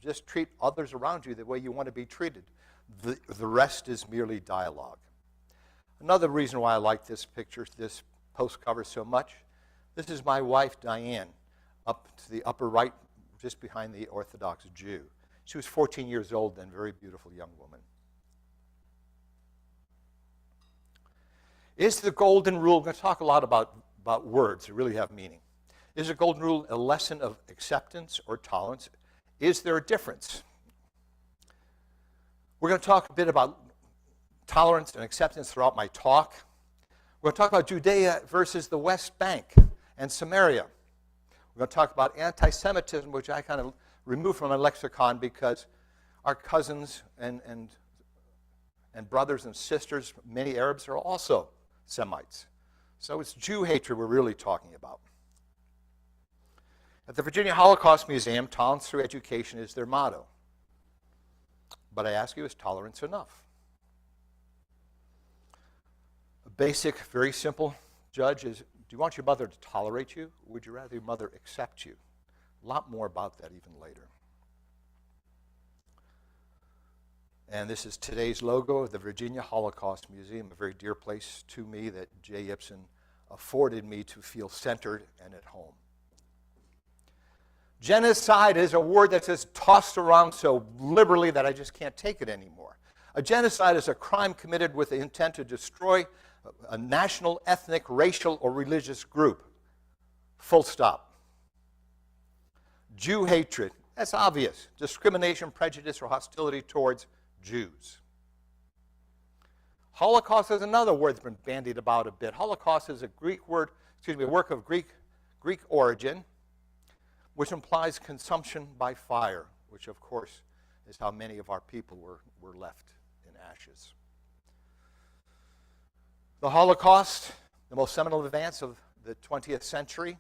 Just treat others around you the way you want to be treated. The rest is merely dialogue. Another reason why I like this picture, this post cover so much, this is my wife, Diane, up to the upper right, just behind the Orthodox Jew. She was 14 years old then, very beautiful young woman. Is the Golden Rule, I'm going to talk a lot about words that really have meaning. Is the Golden Rule a lesson of acceptance or tolerance? Is there a difference? We're going to talk a bit about tolerance and acceptance throughout my talk. We're going to talk about Judea versus the West Bank and Samaria. We're going to talk about anti-Semitism, which I kind of removed from my lexicon because our cousins and brothers and sisters, many Arabs, are also Semites. So it's Jew hatred we're really talking about. At the Virginia Holocaust Museum, tolerance through education is their motto. But I ask you, is tolerance enough? A basic, very simple judge is, do you want your mother to tolerate you, or would you rather your mother accept you? A lot more about that even later. And this is today's logo of the Virginia Holocaust Museum, a very dear place to me that J. Ibsen afforded me to feel centered and at home. Genocide is a word that's just tossed around so liberally that I just can't take it anymore. A genocide is a crime committed with the intent to destroy a national, ethnic, racial, or religious group. Full stop. Jew hatred, that's obvious. Discrimination, prejudice, or hostility towards Jews. Holocaust is another word that's been bandied about a bit. Holocaust is a work of Greek origin, which implies consumption by fire, which of course is how many of our people were left in ashes. The Holocaust, the most seminal advance of the 20th century,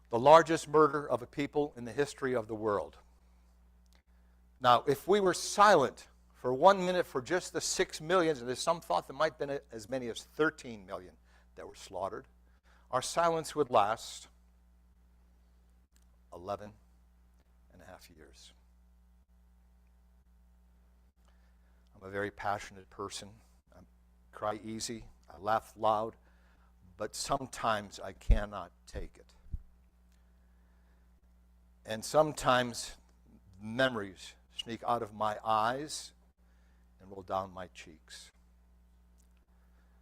the largest murder of a people in the history of the world. Now, if we were silent for 1 minute for just the 6 million, and there's some thought there might have been as many as 13 million that were slaughtered, our silence would last 11 and a half years. I'm a very passionate person. I cry easy, I laugh loud, but sometimes I cannot take it. And sometimes memories sneak out of my eyes and roll down my cheeks.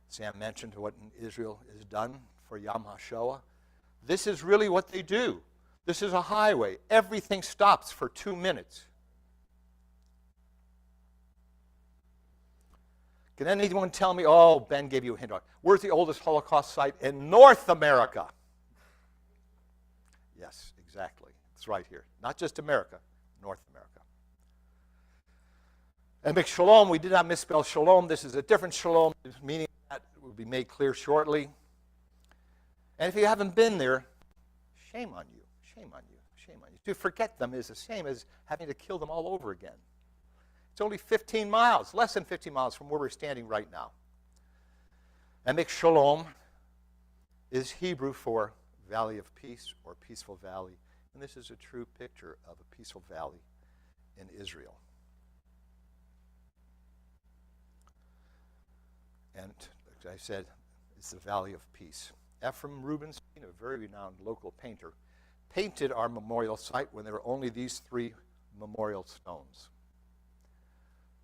Sam mentioned what Israel has done for Yom HaShoah. This is really what they do. This is a highway. Everything stops for 2 minutes. Can anyone tell me, oh, Ben gave you a hint. Where's the oldest Holocaust site in North America? Yes, exactly. It's right here. Not just America, North America. And Shalom, we did not misspell shalom. This is a different shalom, meaning that will be made clear shortly. And if you haven't been there, shame on you, shame on you, shame on you. To forget them is the same as having to kill them all over again. It's only 15 miles, less than 15 miles from where we're standing right now. And Shalom is Hebrew for Valley of Peace or Peaceful Valley. And this is a true picture of a peaceful valley in Israel. And as I said, it's the Valley of Peace. Ephraim Rubinstein, a very renowned local painter, painted our memorial site when there were only these 3 memorial stones.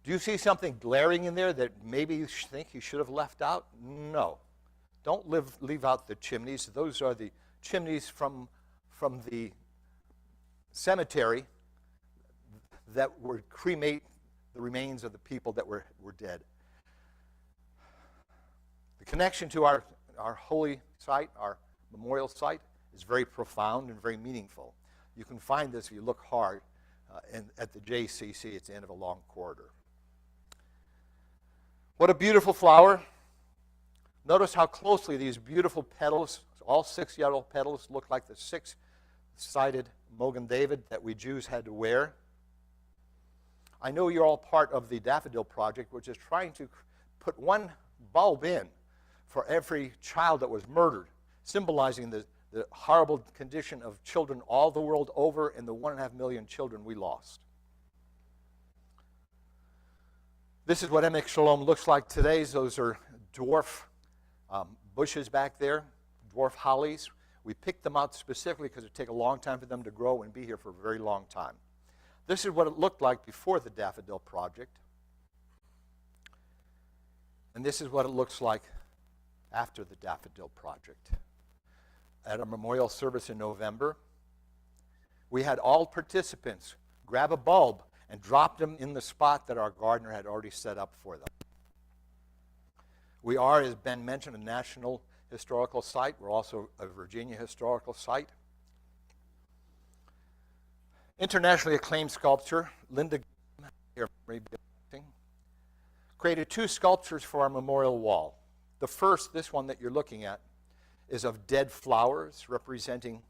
Do you see something glaring in there that maybe you think you should have left out? No. Don't leave out the chimneys. Those are the chimneys from the cemetery that would cremate the remains of the people that were dead. The connection to our holy site, our memorial site, is very profound and very meaningful. You can find this if you look hard at the JCC. It's the end of a long corridor. What a beautiful flower. Notice how closely these beautiful petals, all 6 yellow petals, look like the 6-sided Mogen David that we Jews had to wear. I know you're all part of the Daffodil Project, which is trying to put 1 bulb in for every child that was murdered, symbolizing the horrible condition of children all the world over and the 1.5 million children we lost. This is what Emek Shalom looks like today. Those are dwarf bushes back there, dwarf hollies. We picked them out specifically because it would take a long time for them to grow and be here for a very long time. This is what it looked like before the Daffodil Project. And this is what it looks like after the Daffodil Project. At a memorial service in November, we had all participants grab a bulb and drop them in the spot that our gardener had already set up for them. We are, as Ben mentioned, a national historical site. We're also a Virginia historical site. Internationally acclaimed sculptor, Linda created 2 sculptures for our memorial wall. The first, this one that you're looking at, is of dead flowers representing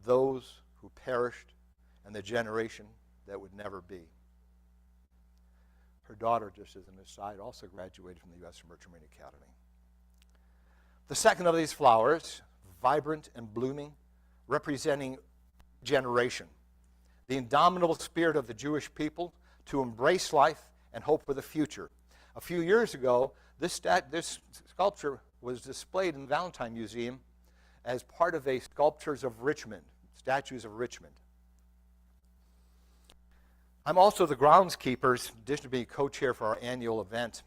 those who perished and the generation that would never be. Her daughter, just as an aside, also graduated from the U.S. Merchant Marine Academy. The second of these flowers, vibrant and blooming, representing generation, the indomitable spirit of the Jewish people to embrace life and hope for the future. A few years ago, this sculpture was displayed in the Valentine Museum as part of a Sculptures of Richmond, Statues of Richmond. I'm also the groundskeeper, in addition to being co-chair for our annual event.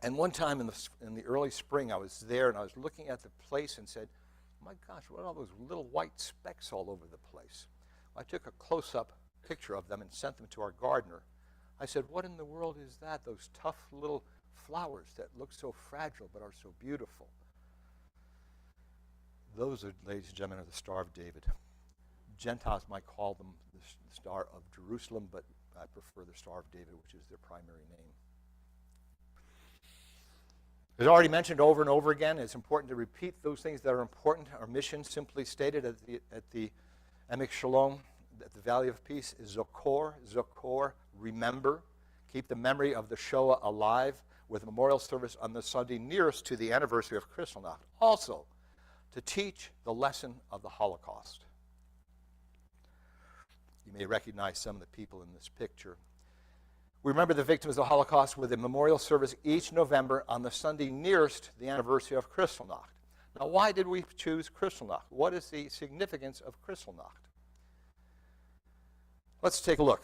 And one time in the early spring, I was there and I was looking at the place and said, my gosh, what are all those little white specks all over the place? I took a close-up picture of them and sent them to our gardener. I said, what in the world is that? Those tough little flowers that look so fragile but are so beautiful. Those are, ladies and gentlemen, are the Star of David. Gentiles might call them the Star of Jerusalem, but I prefer the Star of David, which is their primary name. As already mentioned over and over again, it's important to repeat those things that are important. Our mission, simply stated at the Emek Shalom, at the Valley of Peace, is Zokor, Zokor, remember. Keep the memory of the Shoah alive with a memorial service on the Sunday nearest to the anniversary of Kristallnacht. Also, to teach the lesson of the Holocaust. You may recognize some of the people in this picture. We remember the victims of the Holocaust with a memorial service each November on the Sunday nearest the anniversary of Kristallnacht. Now, why did we choose Kristallnacht? What is the significance of Kristallnacht? Let's take a look.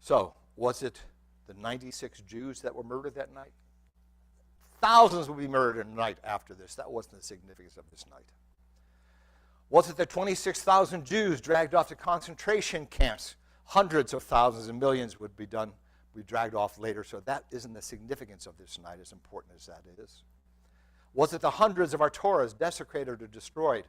So, was it the 96 Jews that were murdered that night? Thousands will be murdered in the night after this. That wasn't the significance of this night. Was it the 26,000 Jews dragged off to concentration camps? Hundreds of thousands and millions would be dragged off later, so that isn't the significance of this night, as important as that is. Was it the hundreds of our Torahs desecrated or destroyed?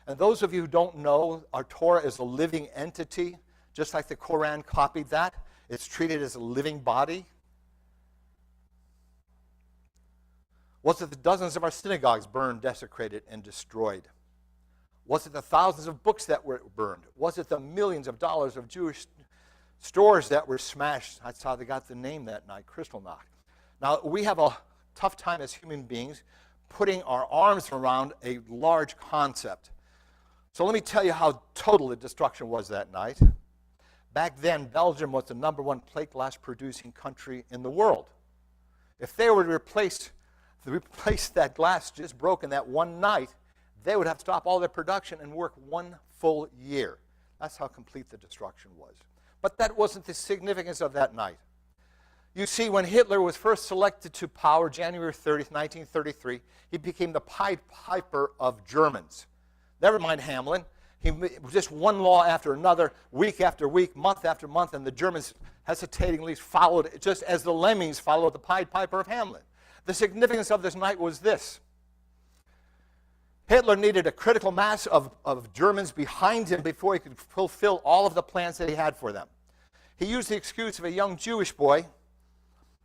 And those of you who don't know, our Torah is a living entity, just like the Quran copied that. It's treated as a living body. Was it the dozens of our synagogues burned, desecrated, and destroyed? Was it the thousands of books that were burned? Was it the millions of dollars of Jewish stores that were smashed? That's how they got the name that night, Kristallnacht. Now, we have a tough time as human beings putting our arms around a large concept. So let me tell you how total the destruction was that night. Back then, Belgium was the #1 plate glass producing country in the world. If they were to replace that glass just broken that one night, they would have to stop all their production and work one full year. That's how complete the destruction was. But that wasn't the significance of that night. You see, when Hitler was first selected to power, January 30th, 1933, he became the Pied Piper of Germans. Never mind Hamlin. Just one law after another, week after week, month after month, and the Germans hesitatingly followed it, just as the lemmings followed the Pied Piper of Hamlin. The significance of this night was this. Hitler needed a critical mass of Germans behind him before he could fulfill all of the plans that he had for them. He used the excuse of a young Jewish boy,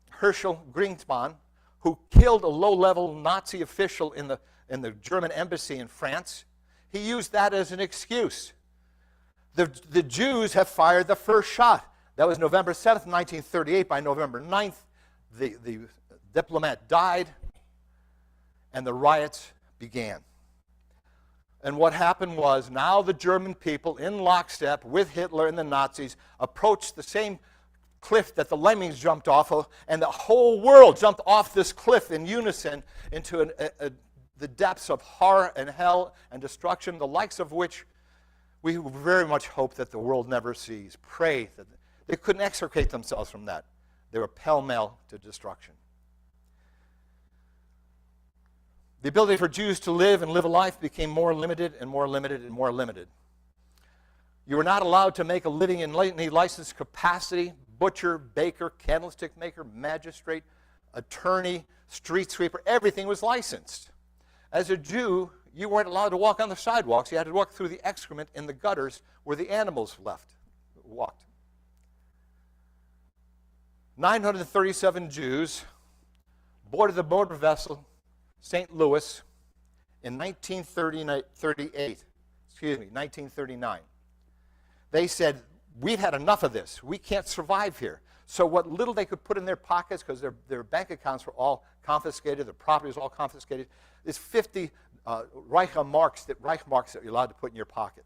Herschel Grinspan, who killed a low-level Nazi official in the German embassy in France. He used that as an excuse. The Jews have fired the first shot. That was November 7th, 1938. By November 9th, the diplomat died, and the riots began. And what happened was, now the German people, in lockstep with Hitler and the Nazis, approached the same cliff that the lemmings jumped off of, and the whole world jumped off this cliff in unison into the depths of horror and hell and destruction, the likes of which we very much hope that the world never sees. Pray that they couldn't extricate themselves from that. They were pell-mell to destruction. The ability for Jews to live and live a life became more limited and more limited and more limited. You were not allowed to make a living in any licensed capacity. Butcher, baker, candlestick maker, magistrate, attorney, street sweeper, everything was licensed. As a Jew, you weren't allowed to walk on the sidewalks. You had to walk through the excrement in the gutters where the animals walked. 937 Jews boarded the motor vessel St. Louis in 1939. They said, we've had enough of this. We can't survive here. So what little they could put in their pockets, because their bank accounts were all confiscated, their property was all confiscated, is 50 Reichmarks that you're allowed to put in your pocket.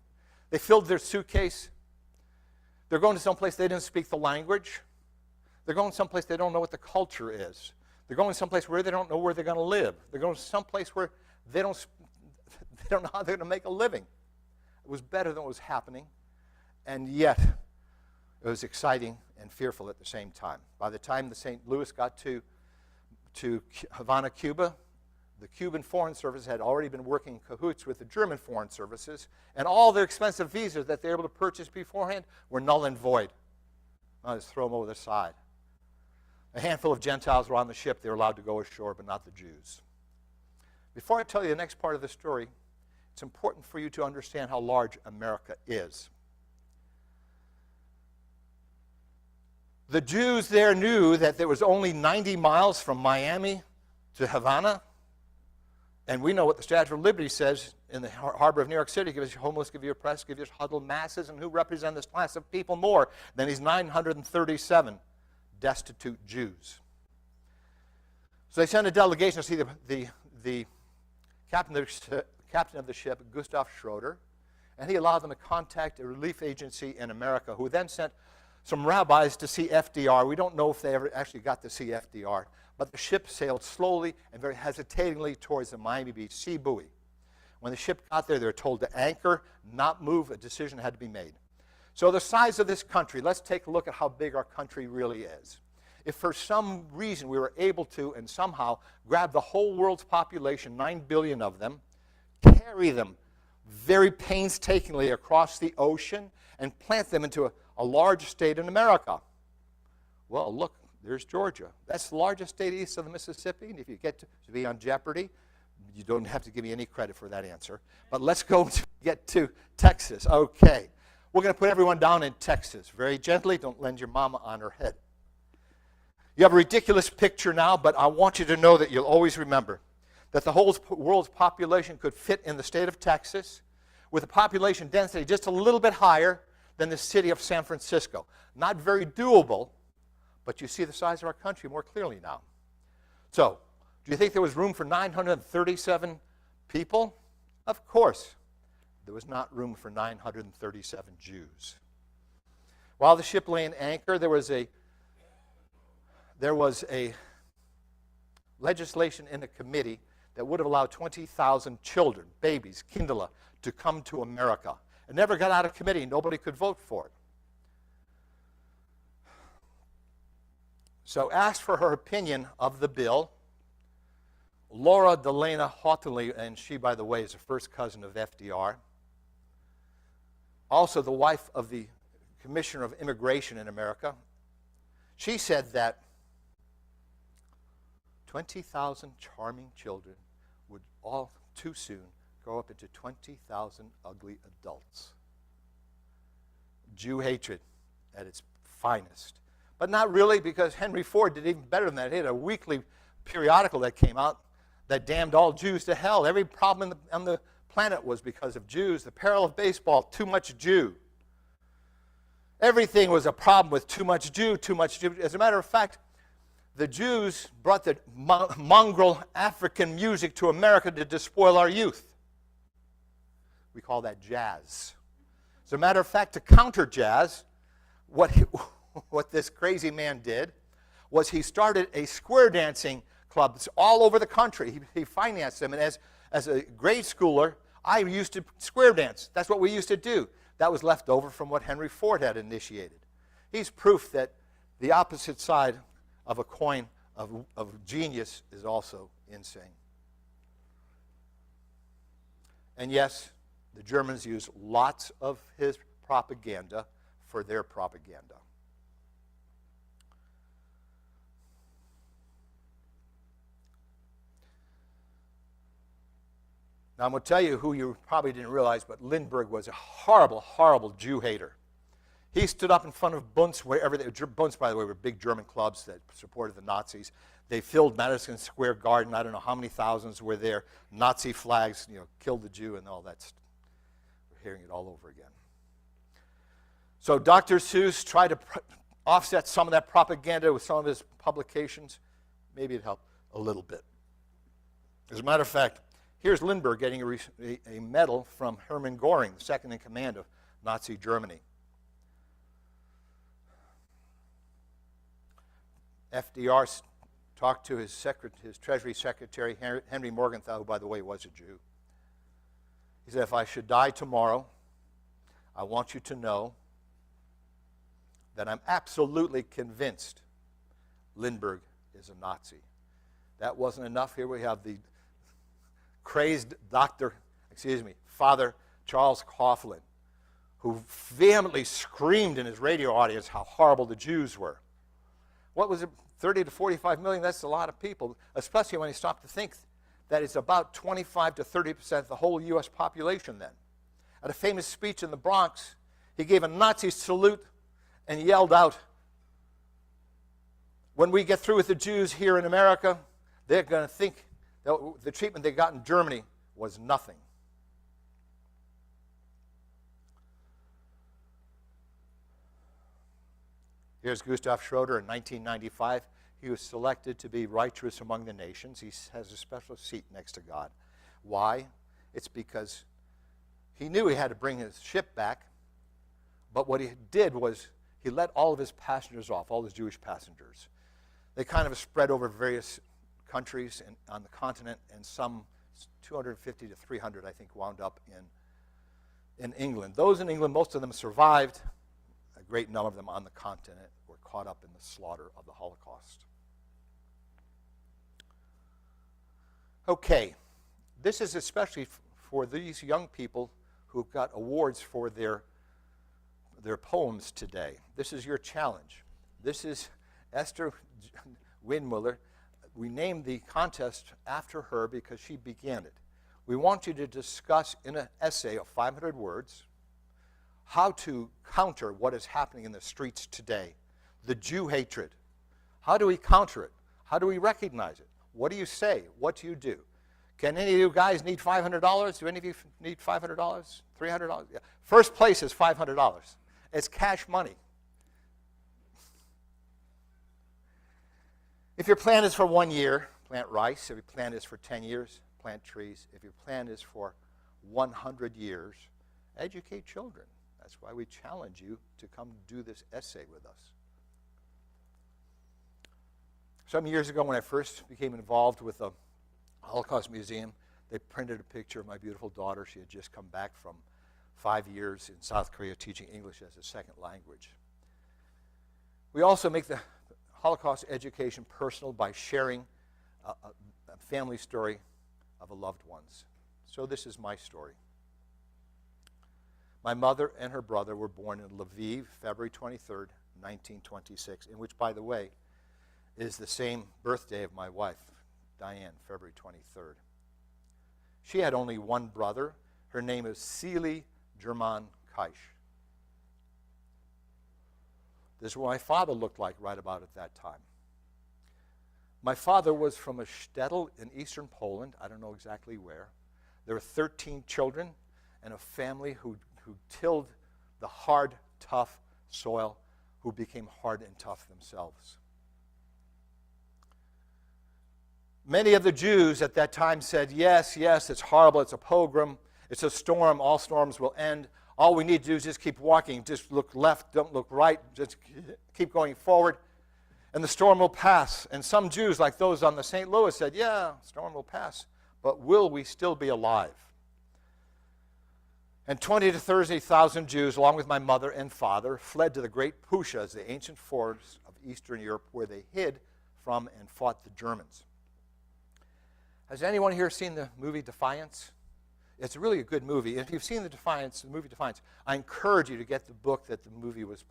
They filled their suitcase. They're going to someplace they didn't speak the language. They're going someplace they don't know what the culture is. They're going someplace where they don't know where they're going to live. They're going someplace where they don't know how they're going to make a living. It was better than what was happening, and yet it was exciting and fearful at the same time. By the time the St. Louis got to Havana, Cuba, the Cuban Foreign Service had already been working in cahoots with the German Foreign Services, and all their expensive visas that they were able to purchase beforehand were null and void. I'll just throw them over the side. A handful of Gentiles were on the ship. They were allowed to go ashore, but not the Jews. Before I tell you the next part of the story, it's important for you to understand how large America is. The Jews there knew that there was only 90 miles from Miami to Havana. And we know what the Statue of Liberty says in the harbor of New York City: give us your homeless, give you your oppressed, give you your huddled masses. And who represent this class of people more than these 937 destitute Jews? So they sent a delegation to see the captain of the ship, Gustav Schroeder, and he allowed them to contact a relief agency in America, who then sent some rabbis to see FDR. We don't know if they ever actually got to see FDR, but the ship sailed slowly and very hesitatingly towards the Miami Beach sea buoy. When the ship got there, they were told to anchor, not move. A decision had to be made. So the size of this country, let's take a look at how big our country really is. If for some reason we were able to and somehow grab the whole world's population, 9 billion of them, carry them very painstakingly across the ocean and plant them into a large state in America. Well, look, there's Georgia. That's the largest state east of the Mississippi, and if you get to be on Jeopardy, you don't have to give me any credit for that answer. But let's get to Texas. Okay. We're going to put everyone down in Texas. Very gently. Don't lend your mama on her head. You have a ridiculous picture now, but I want you to know that you'll always remember that the whole world's population could fit in the state of Texas with a population density just a little bit higher than the city of San Francisco. Not very doable, but you see the size of our country more clearly now. So, do you think there was room for 937 people? Of course. There was not room for 937 Jews. While the ship lay in anchor, there was a legislation in the committee that would have allowed 20,000 children, babies, kindle, to come to America. It never got out of committee. Nobody could vote for it. So asked for her opinion of the bill, Laura Delana Haughtonley, and she, by the way, is a first cousin of FDR, also the wife of the Commissioner of Immigration in America, she said that 20,000 charming children would all too soon grow up into 20,000 ugly adults. Jew hatred at its finest. But not really, because Henry Ford did even better than that. He had a weekly periodical that came out that damned all Jews to hell. Every problem on the planet was because of Jews. The peril of baseball, too much Jew. Everything was a problem with too much Jew, too much Jew. As a matter of fact, the Jews brought the mongrel African music to America to despoil our youth. We call that jazz. As a matter of fact, to counter jazz, what this crazy man did was he started a square dancing club all over the country. He financed them, and as a grade schooler, I used to square dance. That's what we used to do. That was left over from what Henry Ford had initiated. He's proof that the opposite side of a coin of genius is also insane. And yes, the Germans used lots of his propaganda for their propaganda. Now, I'm going to tell you who you probably didn't realize, but Lindbergh was a horrible, horrible Jew hater. He stood up in front of Bunds, Bunds, by the way, were big German clubs that supported the Nazis. They filled Madison Square Garden. I don't know how many thousands were there. Nazi flags, killed the Jew and all that. We're hearing it all over again. So Dr. Seuss tried to offset some of that propaganda with some of his publications. Maybe it helped a little bit. As a matter of fact, here's Lindbergh getting a medal from Hermann Göring, the second in command of Nazi Germany. FDR talked to his Treasury Secretary, Henry Morgenthau, who, by the way, was a Jew. He said, if I should die tomorrow, I want you to know that I'm absolutely convinced Lindbergh is a Nazi. That wasn't enough. Here we have the crazed Father Charles Coughlin, who vehemently screamed in his radio audience how horrible the Jews were. What was it, 30 to 45 million? That's a lot of people, especially when you stop to think that it's about 25 to 30% of the whole U.S. population then. At a famous speech in the Bronx, he gave a Nazi salute and yelled out, when we get through with the Jews here in America, they're going to think that the treatment they got in Germany was nothing. Here's Gustav Schroeder in 1995. He was selected to be righteous among the nations. He has a special seat next to God. Why? It's because he knew he had to bring his ship back, but what he did was he let all of his passengers off, all his Jewish passengers. They kind of spread over various countries on the continent, and some 250 to 300, I think, wound up in England. Those in England, most of them survived. A great number of them on the continent were caught up in the slaughter of the Holocaust. Okay, this is especially for these young people who've got awards for their poems today. This is your challenge. This is Esther Windmuller. We named the contest after her because she began it. We want you to discuss in an essay of 500 words how to counter what is happening in the streets today. The Jew hatred. How do we counter it? How do we recognize it? What do you say? What do you do? Can any of you guys need $500? Do any of you need $500? $300? Yeah. First place is $500. It's cash money. If your plan is for 1 year, plant rice. If your plan is for 10 years, plant trees. If your plan is for 100 years, educate children. That's why we challenge you to come do this essay with us. Some years ago, when I first became involved with the Holocaust Museum, they printed a picture of my beautiful daughter. She had just come back from 5 years in South Korea teaching English as a second language. We also make the Holocaust education personal by sharing a family story of a loved one's. So this is my story. My mother and her brother were born in Lviv, February 23rd, 1926, in which, by the way, is the same birthday of my wife, Diane, February 23rd. She had only one brother. Her name is Seely German Kaisch. This is what my father looked like right about at that time. My father was from a shtetl in eastern Poland. I don't know exactly where. There were 13 children and a family who tilled the hard, tough soil, who became hard and tough themselves. Many of the Jews at that time said, yes, it's horrible, it's a pogrom, it's a storm, all storms will end. All we need to do is just keep walking, just look left, don't look right, just keep going forward, and the storm will pass. And some Jews, like those on the St. Louis, said, yeah, storm will pass, but will we still be alive? And 20 to 30,000 Jews, along with my mother and father, fled to the great Pushas, the ancient forests of Eastern Europe, where they hid from and fought the Germans. Has anyone here seen the movie Defiance? It's really a good movie. If you've seen the movie Defiance, I encourage you to get the book that the movie was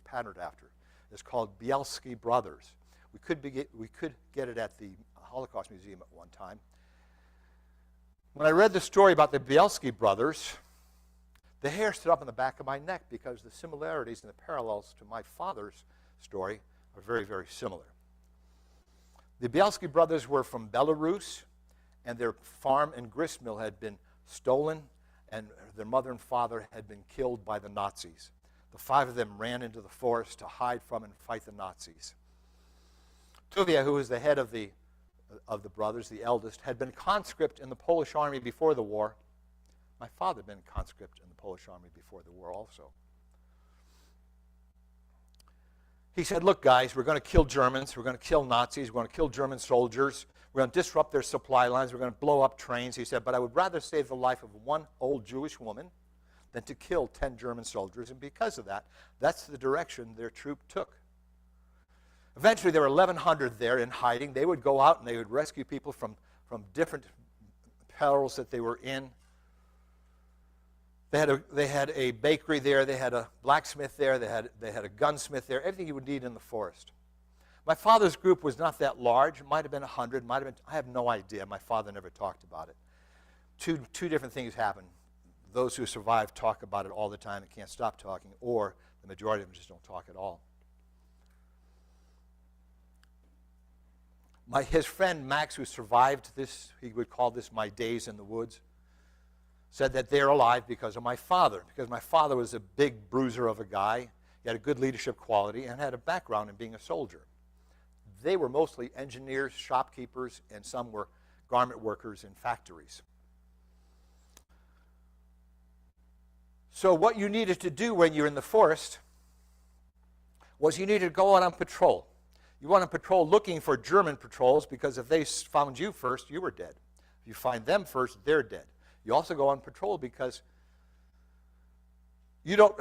patterned after. It's called Bielski Brothers. We could get it at the Holocaust Museum at one time. When I read the story about the Bielski brothers, The hair stood up on the back of my neck because the similarities and the parallels to my father's story are very, very similar. The Bielski brothers were from Belarus, and their farm and grist mill had been stolen, and their mother and father had been killed by the Nazis. The 5 of them ran into the forest to hide from and fight the Nazis. Tuvia, who was the head of the brothers, the eldest, had been conscript in the Polish army before the war. My father had been conscript in the Polish army before the war also. He said, look, guys, we're going to kill Germans. We're going to kill Nazis. We're going to kill German soldiers. We're going to disrupt their supply lines. We're going to blow up trains. He said, but I would rather save the life of one old Jewish woman than to kill 10 German soldiers. And because of that, that's the direction their troop took. Eventually, there were 1,100 there in hiding. They would go out and they would rescue people from different perils that they were in. They had a bakery there. They had a blacksmith there. They had a gunsmith there. Everything you would need in the forest. My father's group was not that large. It might have been 100. Might have been. I have no idea. My father never talked about it. Two different things happened. Those who survived talk about it all the time and can't stop talking, or the majority of them just don't talk at all. His friend Max, who survived this, he would call this my days in the woods, said that they're alive because of my father, because my father was a big bruiser of a guy. He had a good leadership quality and had a background in being a soldier. They were mostly engineers, shopkeepers, and some were garment workers in factories. So what you needed to do when you're in the forest was you needed to go out on patrol. You went on patrol looking for German patrols because if they found you first, you were dead. If you find them first, they're dead. You also go on patrol because you don't,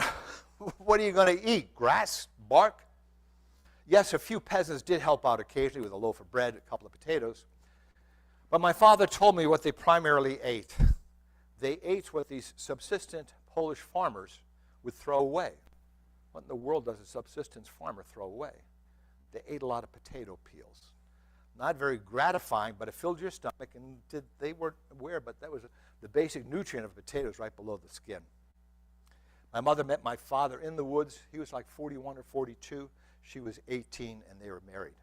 what are you going to eat? Grass? Bark? Yes, a few peasants did help out occasionally with a loaf of bread, a couple of potatoes. But my father told me what they primarily ate. They ate what these subsistent Polish farmers would throw away. What in the world does a subsistence farmer throw away? They ate a lot of potato peels. Not very gratifying, but it filled your stomach, and they weren't aware, but that was the basic nutrient of potatoes right below the skin. My mother met my father in the woods. He was like 41 or 42. She was 18, and they were married.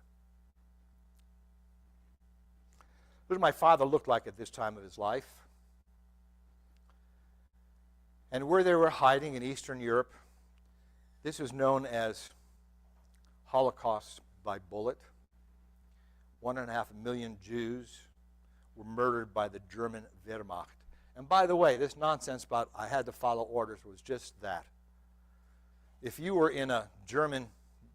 What did my father look like at this time of his life? And where they were hiding in Eastern Europe, this was known as Holocaust by bullet. 1.5 million Jews were murdered by the German Wehrmacht. And by the way, this nonsense about I had to follow orders was just that. If you were in a German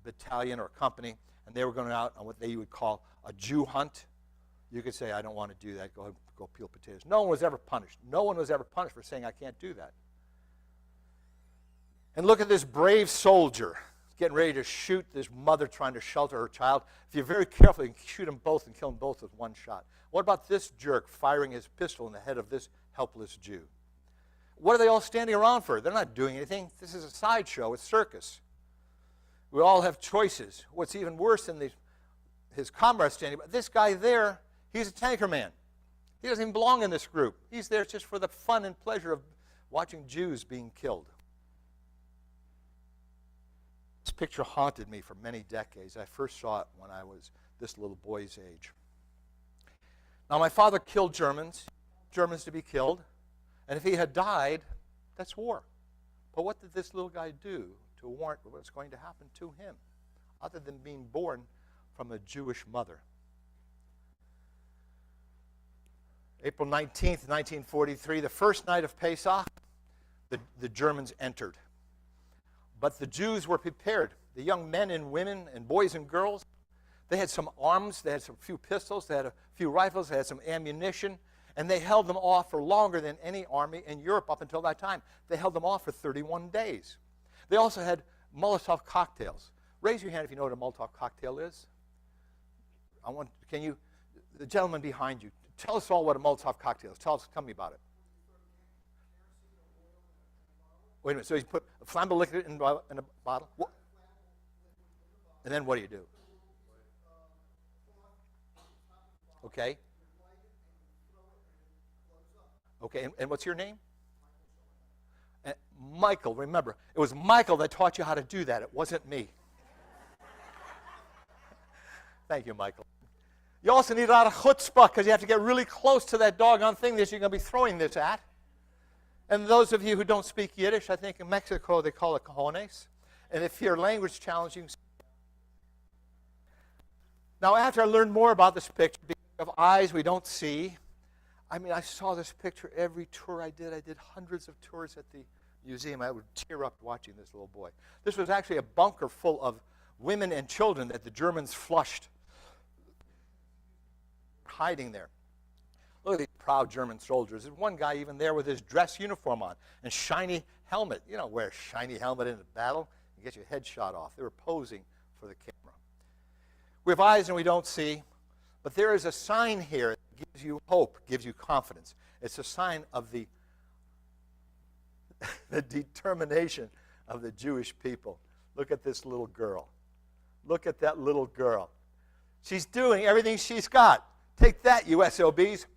battalion or company and they were going out on what they would call a Jew hunt, you could say, I don't want to do that. Go peel potatoes. No one was ever punished. No one was ever punished for saying, I can't do that. And look at this brave soldier getting ready to shoot this mother trying to shelter her child. If you're very careful, you can shoot them both and kill them both with one shot. What about this jerk firing his pistol in the head of this helpless Jew? What are they all standing around for? They're not doing anything. This is a sideshow. It's circus. We all have choices. What's even worse than his comrades standing, but this guy there, he's a tanker man. He doesn't even belong in this group. He's there just for the fun and pleasure of watching Jews being killed. This picture haunted me for many decades. I first saw it when I was this little boy's age. Now, my father killed Germans to be killed, and if he had died, that's war. But what did this little guy do to warrant what's going to happen to him, other than being born from a Jewish mother? April 19th, 1943, the first night of Pesach, the Germans entered. But the Jews were prepared. The young men and women and boys and girls, they had some arms, they had some few pistols, they had a few rifles, they had some ammunition, and they held them off for longer than any army in Europe up until that time. They held them off for 31 days. They also had Molotov cocktails. Raise your hand if you know what a Molotov cocktail is. The gentleman behind you, tell us all what a Molotov cocktail is. Tell me about it. Wait a minute, so you put a flammable liquid in a bottle? What? And then what do you do? Okay. Okay, and what's your name? And Michael, remember, it was Michael that taught you how to do that. It wasn't me. Thank you, Michael. You also need a lot of chutzpah because you have to get really close to that doggone thing that you're going to be throwing this at. And those of you who don't speak Yiddish, I think in Mexico they call it cojones. And if you're language challenged, you can. Now, after I learned more about this picture, because of eyes we don't see, I saw this picture every tour I did. I did hundreds of tours at the museum. I would tear up watching this little boy. This was actually a bunker full of women and children that the Germans flushed, hiding there. Look at these proud German soldiers. There's one guy even there with his dress uniform on and shiny helmet. You don't wear a shiny helmet in a battle. You get your head shot off. They were posing for the camera. We have eyes and we don't see, but there is a sign here that gives you hope, gives you confidence. It's a sign of the determination of the Jewish people. Look at this little girl. Look at that little girl. She's doing everything she's got. Take that, you SOBs.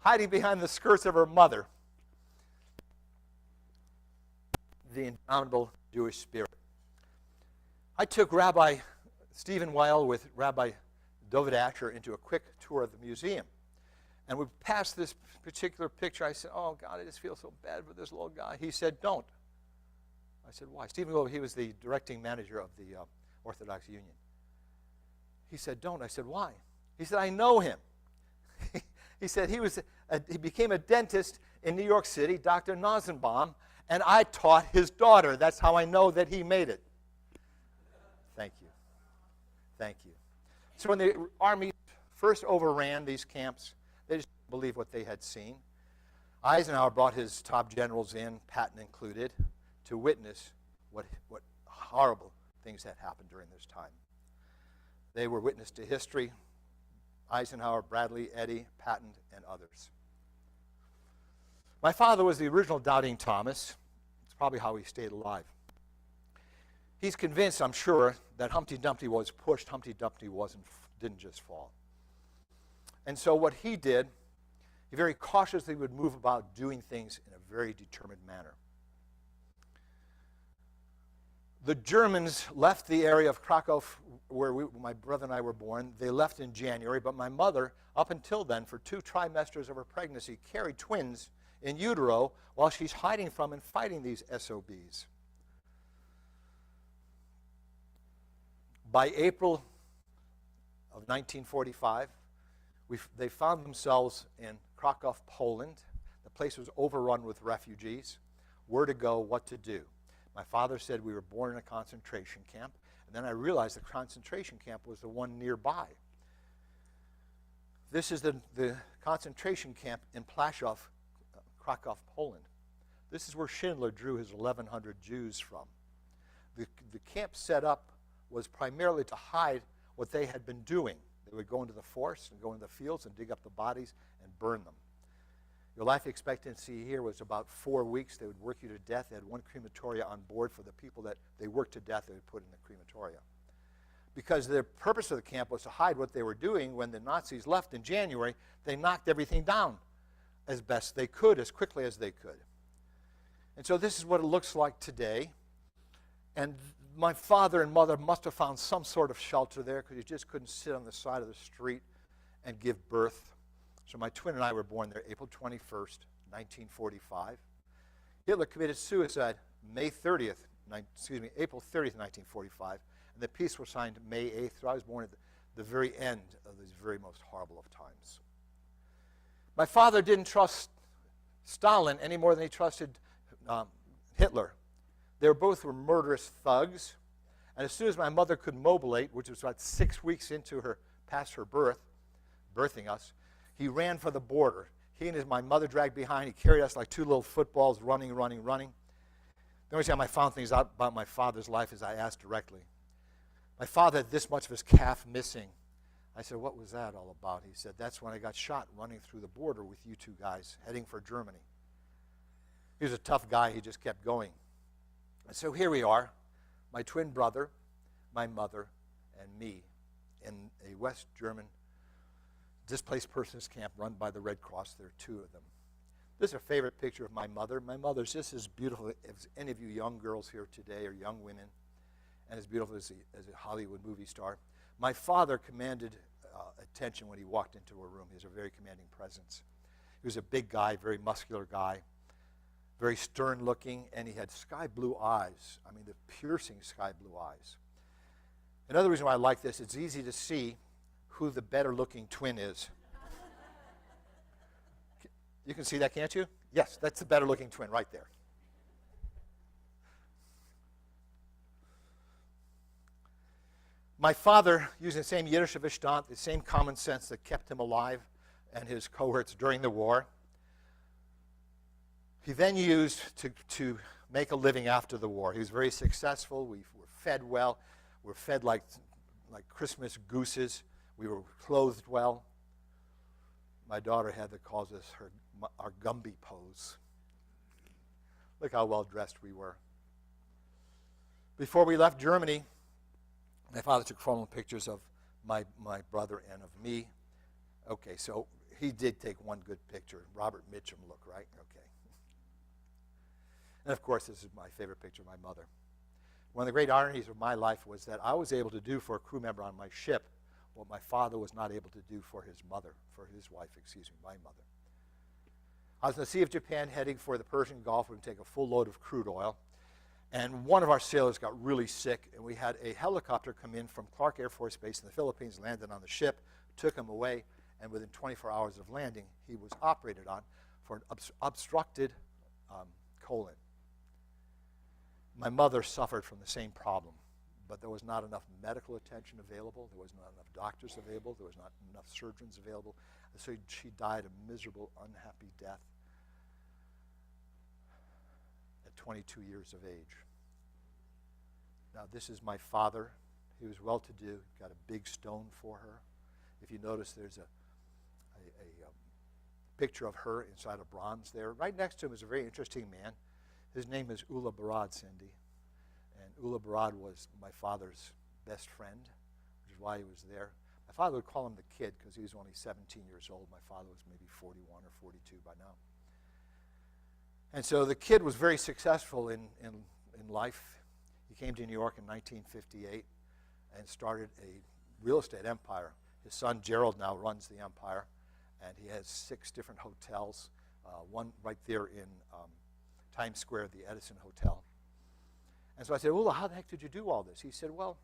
Hiding behind the skirts of her mother. The indomitable Jewish spirit. I took Rabbi Stephen Weil with Rabbi David Asher into a quick tour of the museum. And we passed this particular picture. I said, oh, God, I just feel so bad for this little guy. He said, don't. I said, why? Stephen Weil, he was the directing manager of the Orthodox Union. He said, don't. I said, why? He said, I know him. He said he became a dentist in New York City, Dr. Nasenbaum, and I taught his daughter. That's how I know that he made it. Thank you. Thank you. So when the Army first overran these camps, they just didn't believe what they had seen. Eisenhower brought his top generals in, Patton included, to witness what horrible things had happened during this time. They were witness to history. Eisenhower, Bradley, Eddy, Patton, and others. My father was the original Doubting Thomas. It's probably how he stayed alive. He's convinced, I'm sure, that Humpty Dumpty was pushed. Humpty Dumpty didn't just fall. And so what he did, he very cautiously would move about doing things in a very determined manner. The Germans left the area of Krakow where my brother and I were born. They left in January, but my mother, up until then, for 2 trimesters of her pregnancy, carried twins in utero while she's hiding from and fighting these SOBs. By April of 1945, they found themselves in Krakow, Poland. The place was overrun with refugees. Where to go, what to do. My father said we were born in a concentration camp, and then I realized the concentration camp was the one nearby. This is the concentration camp in Plaszow, Krakow, Poland. This is where Schindler drew his 1,100 Jews from. The camp set up was primarily to hide what they had been doing. They would go into the forests and go into the fields and dig up the bodies and burn them. Your life expectancy here was about 4 weeks. They would work you to death. They had 1 crematoria on board for the people that they worked to death. They would put in the crematoria. Because the purpose of the camp was to hide what they were doing. When the Nazis left in January, they knocked everything down as best they could, as quickly as they could. And so this is what it looks like today. And my father and mother must have found some sort of shelter there because you just couldn't sit on the side of the street and give birth. So my twin and I were born there April 21st, 1945. Hitler committed suicide April 30th, 1945, and the peace was signed May 8th. So I was born at the very end of these very most horrible of times. My father didn't trust Stalin any more than he trusted Hitler. They both were murderous thugs, and as soon as my mother could mobilate, which was about 6 weeks past her birth, birthing us, he ran for the border. He and my mother dragged behind. He carried us like 2 little footballs, running. The only time I found things out about my father's life is I asked directly. My father had this much of his calf missing. I said, what was that all about? He said, that's when I got shot running through the border with you 2 guys, heading for Germany. He was a tough guy. He just kept going. And so here we are, my twin brother, my mother, and me in a West German displaced persons camp run by the Red Cross. There are 2 of them. This is a favorite picture of my mother. My mother's just as beautiful as any of you young girls here today, or young women, and as beautiful as a Hollywood movie star. My father commanded attention when he walked into a room. He was a very commanding presence. He was a big guy, very muscular guy, very stern looking, and he had sky blue eyes. I mean, the piercing sky blue eyes. Another reason why I like this, it's easy to see who the better looking twin is. You can see that, can't you? Yes, that's the better looking twin right there. My father, using the same Yiddish Verstand, the same common sense that kept him alive and his cohorts during the war, he then used to make a living after the war. He was very successful. We were fed well. We were fed like Christmas gooses. We were clothed well. My daughter had to call us our Gumby pose. Look how well dressed we were. Before we left Germany, my father took formal pictures of my brother and of me. Okay, so he did take one good picture. Robert Mitchum look, right? Okay. And of course, this is my favorite picture of my mother. One of the great ironies of my life was that I was able to do for a crew member on my ship what my father was not able to do for his mother, for his wife, my mother. I was in the Sea of Japan heading for the Persian Gulf. We would take a full load of crude oil. And one of our sailors got really sick, and we had a helicopter come in from Clark Air Force Base in the Philippines, landed on the ship, took him away, and within 24 hours of landing, he was operated on for an obstructed colon. My mother suffered from the same problem, but there was not enough medical attention available. There was not enough doctors available. There was not enough surgeons available. So she died a miserable, unhappy death at 22 years of age. Now, this is my father. He was well-to-do, got a big stone for her. If you notice, there's a picture of her inside a bronze there. Right next to him is a very interesting man. His name is Ula Barad, Cindy. And Ula Barad was my father's best friend, which is why he was there. My father would call him the kid because he was only 17 years old. My father was maybe 41 or 42 by now. And so the kid was very successful in life. He came to New York in 1958 and started a real estate empire. His son Gerald now runs the empire, and he has 6 different hotels, one right there in Times Square, the Edison Hotel. And so I said, Ula, how the heck did you do all this? He said, well,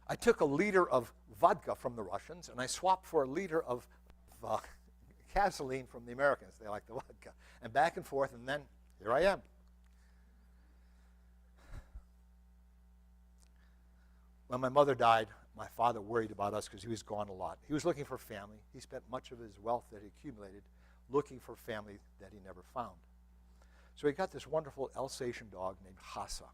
I took a liter of vodka from the Russians, and I swapped for a liter of gasoline from the Americans. They like the vodka. And back and forth, and then here I am. When my mother died, my father worried about us because he was gone a lot. He was looking for family. He spent much of his wealth that he accumulated looking for family that he never found. So he got this wonderful Alsatian dog named Hassa.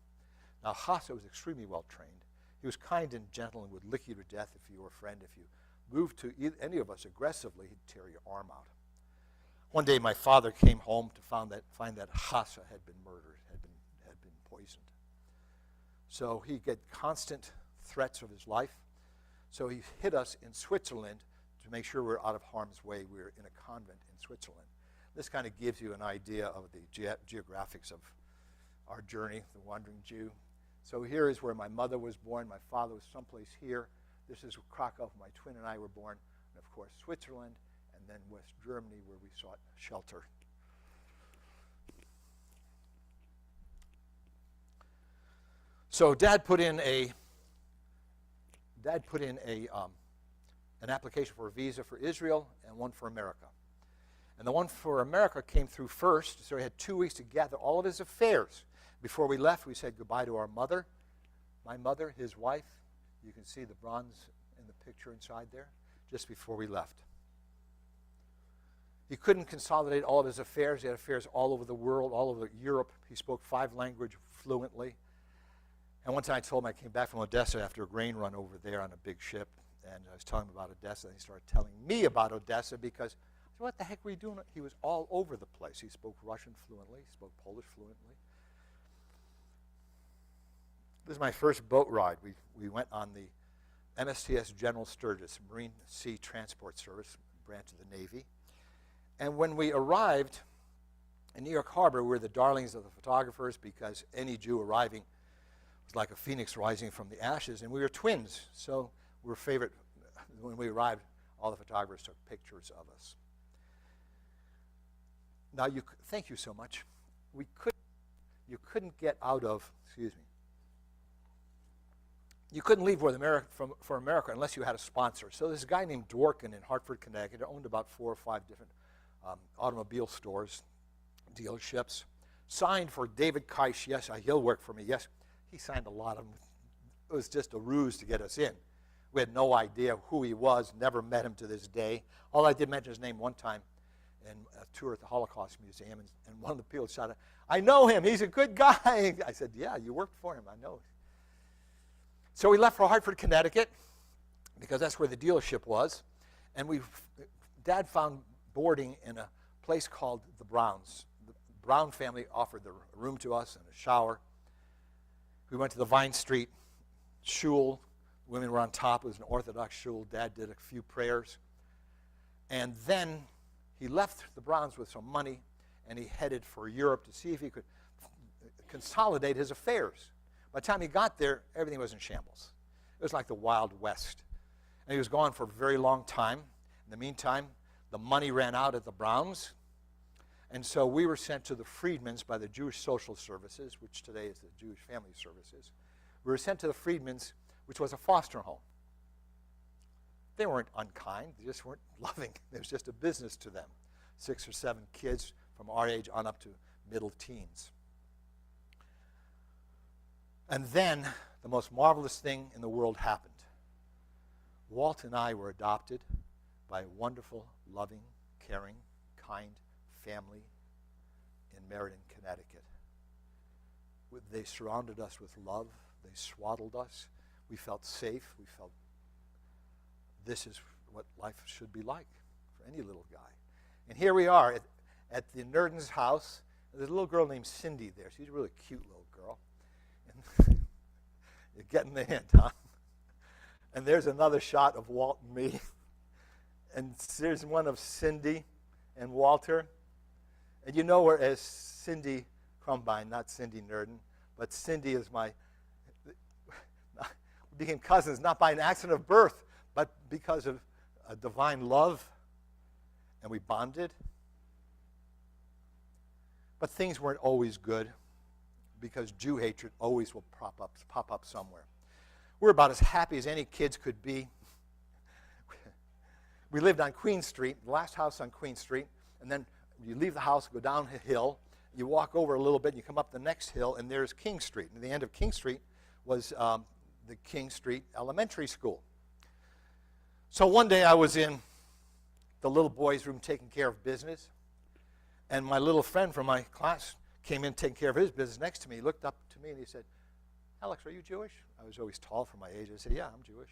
Now, Hassa was extremely well trained. He was kind and gentle and would lick you to death if you were a friend. If you moved to any of us aggressively, he'd tear your arm out. One day, my father came home to find that Hassa had been murdered, had been poisoned. So he got constant threats of his life. So he hid us in Switzerland to make sure we were out of harm's way. We were in a convent in Switzerland. This kind of gives you an idea of the geographics of our journey, the Wandering Jew. So here is where my mother was born. My father was someplace here. This is Krakow, my twin and I were born. And of course, Switzerland, and then West Germany, where we sought shelter. So Dad put in an application for a visa for Israel and one for America. And the one for America came through first, so he had 2 weeks to gather all of his affairs. Before we left, we said goodbye to our mother, my mother, his wife. You can see the bronze in the picture inside there, just before we left. He couldn't consolidate all of his affairs. He had affairs all over the world, all over Europe. He spoke 5 languages fluently. And one time I told him I came back from Odessa after a grain run over there on a big ship, and I was telling him about Odessa, and he started telling me about Odessa because what the heck were you doing? He was all over the place. He spoke Russian fluently. He spoke Polish fluently. This is my first boat ride. We went on the MSTS General Sturgis, Marine Sea Transport Service, branch of the Navy. And when we arrived in New York Harbor, we were the darlings of the photographers because any Jew arriving was like a phoenix rising from the ashes, and we were twins, so we were favorite. When we arrived, all the photographers took pictures of us. Now, thank you so much. You couldn't get out of, you couldn't leave for America unless you had a sponsor. So this guy named Dworkin in Hartford, Connecticut, owned about 4 or 5 different automobile stores, dealerships, signed for David Keish. Yes, he'll work for me. Yes, he signed a lot of them. It was just a ruse to get us in. We had no idea who he was, never met him to this day. All I did mention his name one time in a tour at the Holocaust Museum, and one of the people shouted, "I know him, he's a good guy." I said, "Yeah, you worked for him, I know." So we left for Hartford, Connecticut, because that's where the dealership was, and Dad found boarding in a place called the Browns. The Brown family offered the room to us and a shower. We went to the Vine Street shul. Women were on top. It was an Orthodox shul. Dad did a few prayers. And then he left the Browns with some money, and he headed for Europe to see if he could consolidate his affairs. By the time he got there, everything was in shambles. It was like the Wild West. And he was gone for a very long time. In the meantime, the money ran out at the Browns. And so we were sent to the Freedmans by the Jewish Social Services, which today is the Jewish Family Services. We were sent to the Freedmans, which was a foster home. They weren't unkind. They just weren't loving. It was just a business to them. 6 or 7 kids from our age on up to middle teens. And then the most marvelous thing in the world happened. Walt and I were adopted by a wonderful, loving, caring, kind family in Meriden, Connecticut. They surrounded us with love. They swaddled us. We felt safe. We felt this is what life should be like for any little guy. And here we are at the Nerdens' house. There's a little girl named Cindy there. She's a really cute little girl. And you're getting the hint, huh? And there's another shot of Walt and me. And there's one of Cindy and Walter. And you know her as Cindy Crumbine, not Cindy Nerdin, but Cindy is we became cousins not by an accident of birth, but because of a divine love, and we bonded. But things weren't always good, because Jew hatred always will pop up somewhere. We're about as happy as any kids could be. We lived on Queen Street, the last house on Queen Street, and then you leave the house, go down a hill, you walk over a little bit, and you come up the next hill, and there's King Street. And the end of King Street was the King Street Elementary School. So one day I was in the little boy's room taking care of business, and my little friend from my class came in taking care of his business next to me. He looked up to me and he said, "Alex, are you Jewish?" I was always tall for my age. I said, "Yeah, I'm Jewish."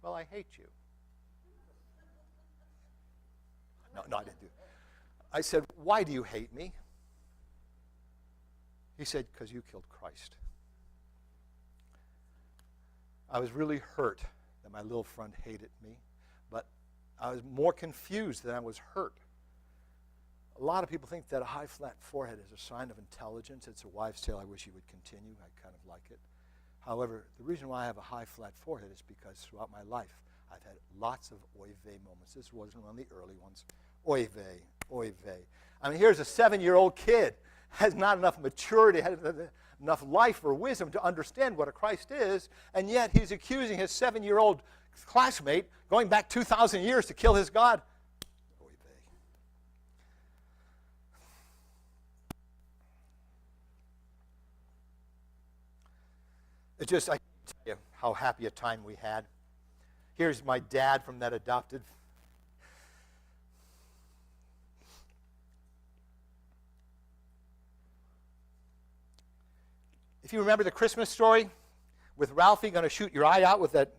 "Well, I hate you." No, I didn't do it. I said, "Why do you hate me?" He said, "Because you killed Christ." I was really hurt that my little friend hated me, but I was more confused than I was hurt. A lot of people think that a high, flat forehead is a sign of intelligence. It's a wives' tale. I wish you would continue. I kind of like it. However, the reason why I have a high, flat forehead is because throughout my life, I've had lots of oy vey moments. This wasn't one of the early ones. Oy vey, oy vey. I mean, here's a 7-year-old kid, has not enough maturity, has enough life or wisdom to understand what a Christ is, and yet he's accusing his 7-year-old classmate, going back 2,000 years, to kill his God. Oy vey. It's just, I can't tell you how happy a time we had. Here's my dad from that adopted. If you remember the Christmas story with Ralphie going to shoot your eye out with that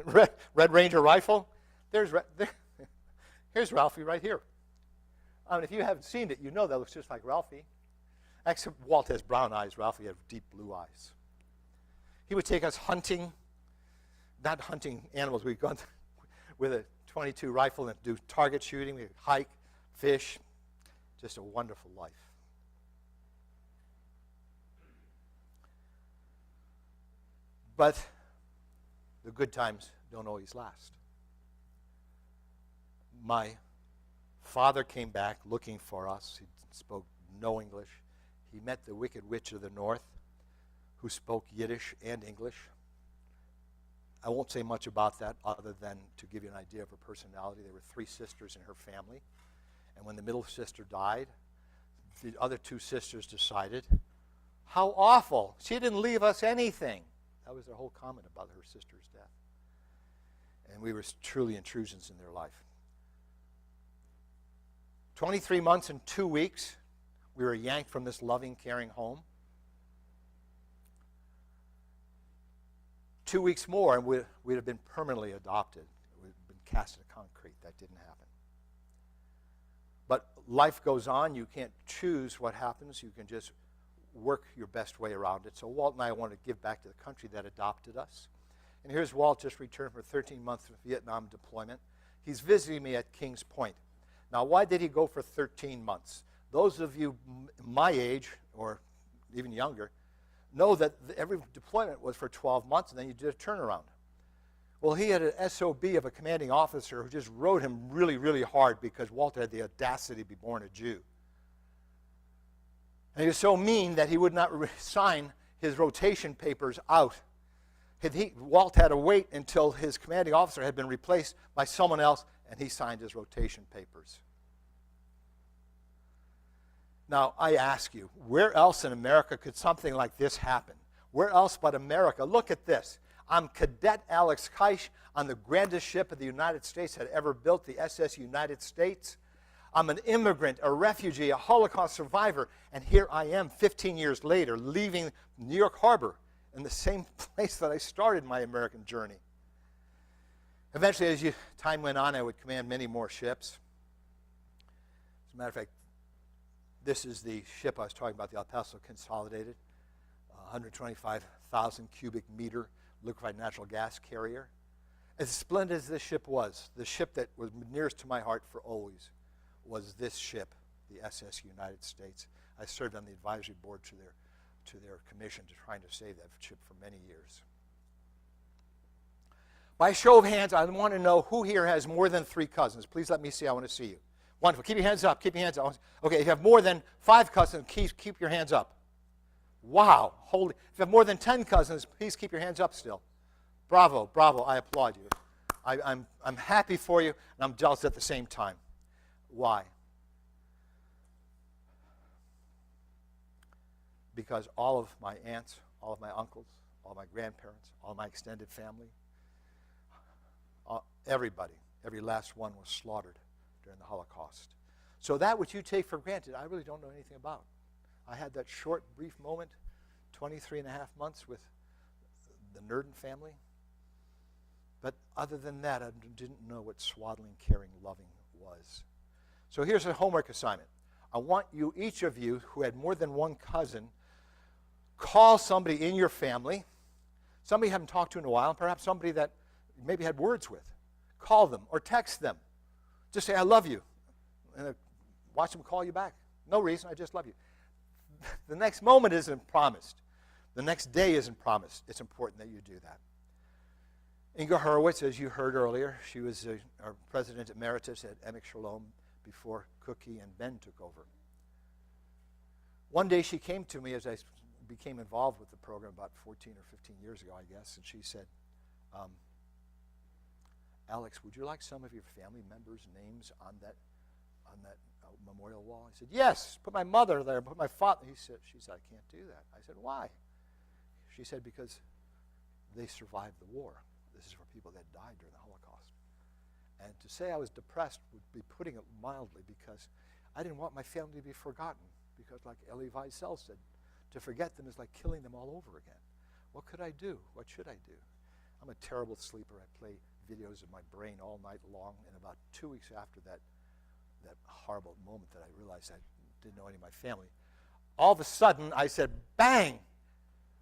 Red Ranger rifle, here's Ralphie right here. I mean, if you haven't seen it, you know that looks just like Ralphie. Except Walt has brown eyes. Ralphie has deep blue eyes. He would take us hunting, not hunting animals. We'd go with a .22 rifle and do target shooting. We'd hike. fish, just a wonderful life. But the good times don't always last. My father came back looking for us. He spoke no English. He met the Wicked Witch of the North, who spoke Yiddish and English. I won't say much about that other than to give you an idea of her personality. There were 3 sisters in her family. And when the middle sister died, the other 2 sisters decided, how awful. She didn't leave us anything. That was their whole comment about her sister's death. And we were truly intrusions in their life. 23 months and 2 weeks, we were yanked from this loving, caring home. 2 weeks more, and we'd have been permanently adopted. We'd been cast into concrete. That didn't happen. But life goes on. You can't choose what happens. You can just work your best way around it. So Walt and I want to give back to the country that adopted us. And here's Walt, just returned from a 13-month Vietnam deployment. He's visiting me at Kings Point. Now, why did he go for 13 months? Those of you my age, or even younger, know that every deployment was for 12 months, and then you did a turnaround. Well, he had an SOB of a commanding officer who just rode him really, really hard because Walter had the audacity to be born a Jew. And he was so mean that he would not sign his rotation papers out. Walt had to wait until his commanding officer had been replaced by someone else, and he signed his rotation papers. Now, I ask you, where else in America could something like this happen? Where else but America? Look at this. I'm Cadet Alex Keish on the grandest ship that the United States had ever built, the SS United States. I'm an immigrant, a refugee, a Holocaust survivor, and here I am 15 years later leaving New York Harbor in the same place that I started my American journey. Eventually, as time went on, I would command many more ships. As a matter of fact, this is the ship I was talking about, the El Paso Consolidated, 125,000 cubic meter liquefied natural gas carrier. As splendid as this ship was, the ship that was nearest to my heart for always was this ship, the SS United States. I served on the advisory board to their commission to trying to save that ship for many years. By show of hands, I want to know who here has more than 3 cousins. Please let me see. I want to see you. Wonderful. Keep your hands up. Keep your hands up. Okay, if you have more than 5 cousins, keep your hands up. Wow. Holy. If you have more than 10 cousins, please keep your hands up still. Bravo, bravo. I applaud you. I'm happy for you, and I'm jealous at the same time. Why? Because all of my aunts, all of my uncles, all of my grandparents, all of my extended family, everybody, every last one was slaughtered during the Holocaust. So that which you take for granted, I really don't know anything about. I had that short, brief moment, 23 and a half months with the Nurden family. But other than that, I didn't know what swaddling, caring, loving was. So here's a homework assignment. I want you, each of you who had more than one cousin, call somebody in your family, somebody you haven't talked to in a while, and perhaps somebody that you maybe had words with. Call them or text them. Just say, I love you. And watch them call you back. No reason, I just love you. The next moment isn't promised. The next day isn't promised. It's important that you do that. Inga Hurwitz, as you heard earlier, she was our president emeritus at Emek Shalom before Cookie and Ben took over. One day she came to me as I became involved with the program about 14 or 15 years ago, I guess, and she said, Alex, would you like some of your family members' names on that memorial wall? I said, yes, put my mother there, put my father. She said, I can't do that. I said, why? She said, because they survived the war. This is for people that died during the Holocaust. And to say I was depressed would be putting it mildly, because I didn't want my family to be forgotten. Because like Elie Wiesel said, to forget them is like killing them all over again. What could I do? What should I do? I'm a terrible sleeper. I play videos in my brain all night long. And about 2 weeks after that horrible moment that I realized I didn't know any of my family, all of a sudden I said, bang!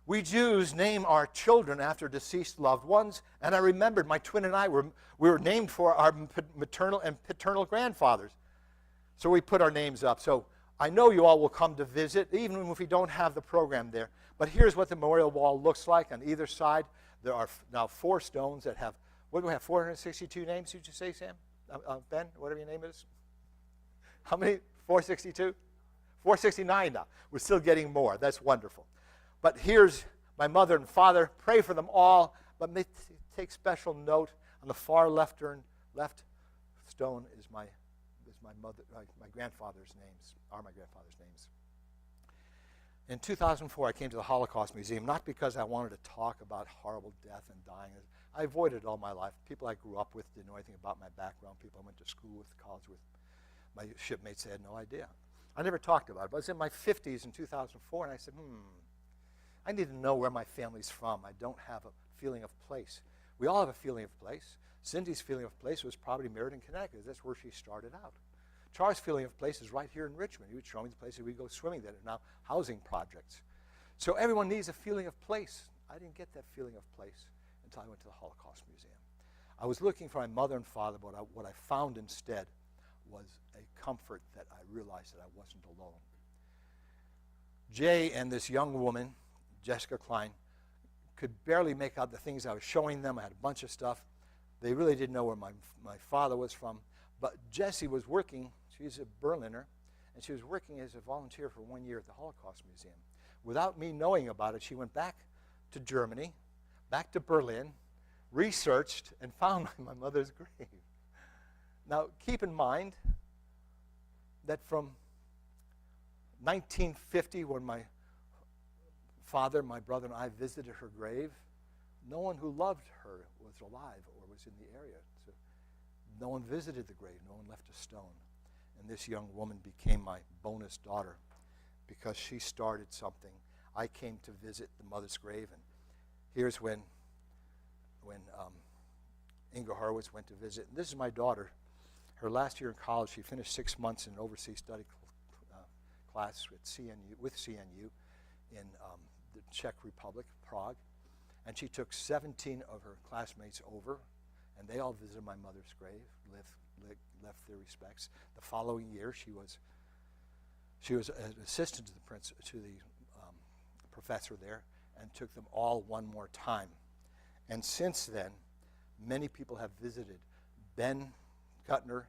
We Jews name our children after deceased loved ones, and I remembered my twin and I we were named for our maternal and paternal grandfathers. So we put our names up. So I know you all will come to visit, even if we don't have the program there. But here's what the memorial wall looks like on either side. There are now 4 stones that have, what do we have, 462 names, did you say, Sam? Ben, whatever your name is? How many? 462? 469 now. We're still getting more. That's wonderful. But here's my mother and father. Pray for them all, but take special note on the far left stone is my mother, my grandfather's names, are my grandfather's names. In 2004, I came to the Holocaust Museum, not because I wanted to talk about horrible death and dying. I avoided it all my life. People I grew up with didn't know anything about my background. People I went to school with, college with. My shipmates had no idea. I never talked about it, but I was in my 50s in 2004, and I said, I need to know where my family's from. I don't have a feeling of place. We all have a feeling of place. Cindy's feeling of place was probably Meriden, Connecticut. That's where she started out. Charles' feeling of place is right here in Richmond. He would show me the places we go swimming that are now housing projects. So everyone needs a feeling of place. I didn't get that feeling of place until I went to the Holocaust Museum. I was looking for my mother and father, but what I found instead was a comfort that I realized that I wasn't alone. Jay and this young woman, Jessica Klein, could barely make out the things I was showing them. I had a bunch of stuff. They really didn't know where my father was from. But Jessie was working, she's a Berliner, and she was working as a volunteer for 1 year at the Holocaust Museum. Without me knowing about it, she went back to Germany, back to Berlin, researched, and found my mother's grave. Now, keep in mind that from 1950, when my father, my brother, and I visited her grave, no one who loved her was alive or was in the area. So no one visited the grave. No one left a stone. And this young woman became my bonus daughter because she started something. I came to visit the mother's grave, and here's when Inga Horowitz went to visit. And this is my daughter. Her last year in college, she finished 6 months in an overseas study class with CNU in the Czech Republic, Prague. And she took 17 of her classmates over, and they all visited my mother's grave, left their respects. The following year, she was an assistant to the professor there, and took them all one more time. And since then, many people have visited. Ben Kuttner,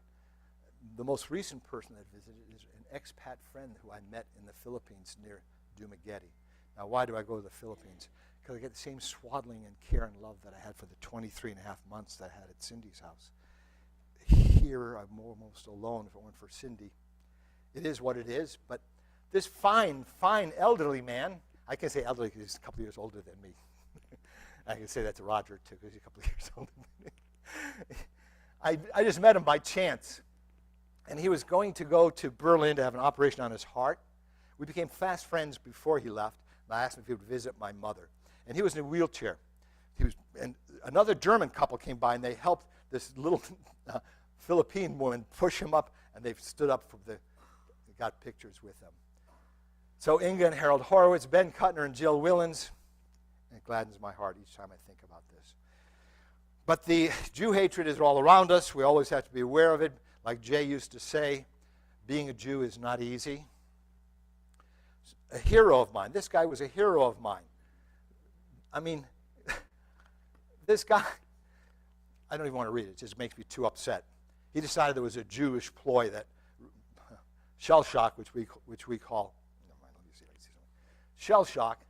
the most recent person that visited, is an expat friend who I met in the Philippines near Dumaguete. Now, why do I go to the Philippines? Because I get the same swaddling and care and love that I had for the 23 and a half months that I had at Cindy's house. Here, I'm almost alone if it weren't for Cindy. It is what it is, but this fine elderly man, I can say elderly because he's a couple years older than me. I can say that to Roger, too, because he's a couple of years older than me. I just met him by chance, and he was going to go to Berlin to have an operation on his heart. We became fast friends before he left, and I asked him if he would visit my mother. And he was in a wheelchair. And another German couple came by, and they helped this little Philippine woman push him up, and they stood up got pictures with them. So Inga and Harold Horowitz, Ben Kuttner and Jill Willens, and it gladdens my heart each time I think about this. But the Jew hatred is all around us. We always have to be aware of it. Like Jay used to say, being a Jew is not easy. A hero of mine. This guy was a hero of mine. I mean, this guy, I don't even want to read it. It just makes me too upset. He decided there was a Jewish ploy that shell shock, which we call, never mind, let me see shell shock,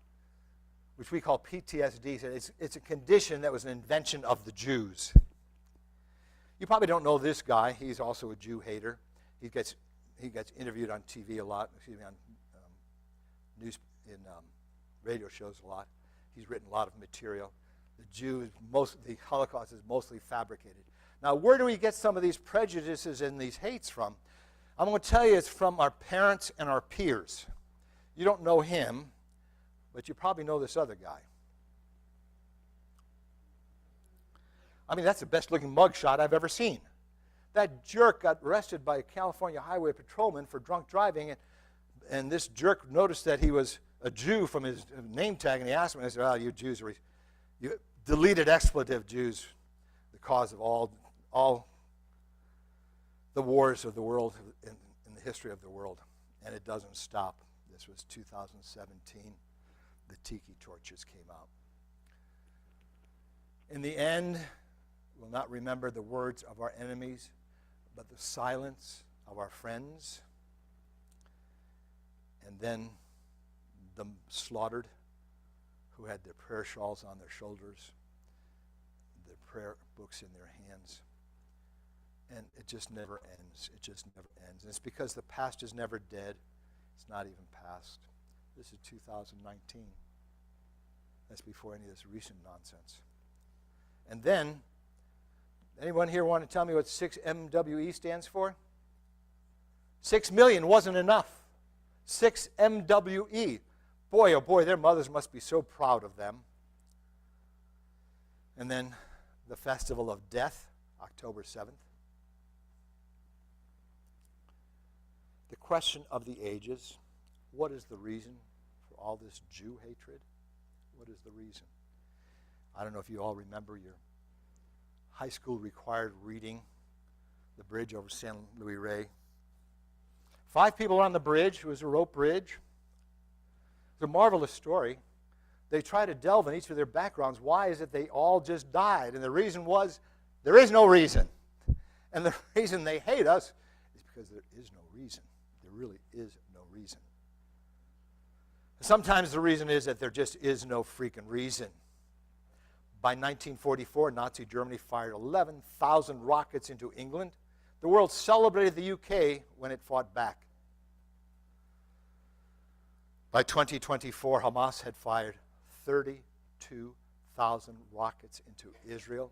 which we call PTSD. It's a condition that was an invention of the Jews. You probably don't know this guy. He's also a Jew hater. He gets interviewed on TV a lot. On radio shows a lot. He's written a lot of material. The Holocaust is mostly fabricated. Now, where do we get some of these prejudices and these hates from? I'm going to tell you it's from our parents and our peers. You don't know him, but you probably know this other guy. I mean, that's the best-looking mugshot I've ever seen. That jerk got arrested by a California highway patrolman for drunk driving, and this jerk noticed that he was a Jew from his name tag, and he asked him, and he said, "Oh, you Jews, you deleted expletive Jews, the cause of all the wars of the world in history of the world, and it doesn't stop. This was 2017. The tiki torches came out. In the end, we'll not remember the words of our enemies, but the silence of our friends, and then the slaughtered who had their prayer shawls on their shoulders, their prayer books in their hands. And it just never ends. It just never ends. And it's because the past is never dead. It's not even past. This is 2019. That's before any of this recent nonsense. And then, anyone here want to tell me what 6MWE stands for? 6 million wasn't enough. 6MWE. Boy, oh boy, their mothers must be so proud of them. And then the Festival of Death, October 7th. The question of the ages, what is the reason for all this Jew hatred? What is the reason? I don't know if you all remember your high school required reading, the bridge over San Luis Rey. 5 people on the bridge. It was a rope bridge. It's a marvelous story. They try to delve in each of their backgrounds. Why is it they all just died? And the reason was, there is no reason. And the reason they hate us is because there is no reason. There really is no reason. Sometimes the reason is that there just is no freaking reason. By 1944, Nazi Germany fired 11,000 rockets into England. The world celebrated the UK when it fought back. By 2024, Hamas had fired 32,000 rockets into Israel.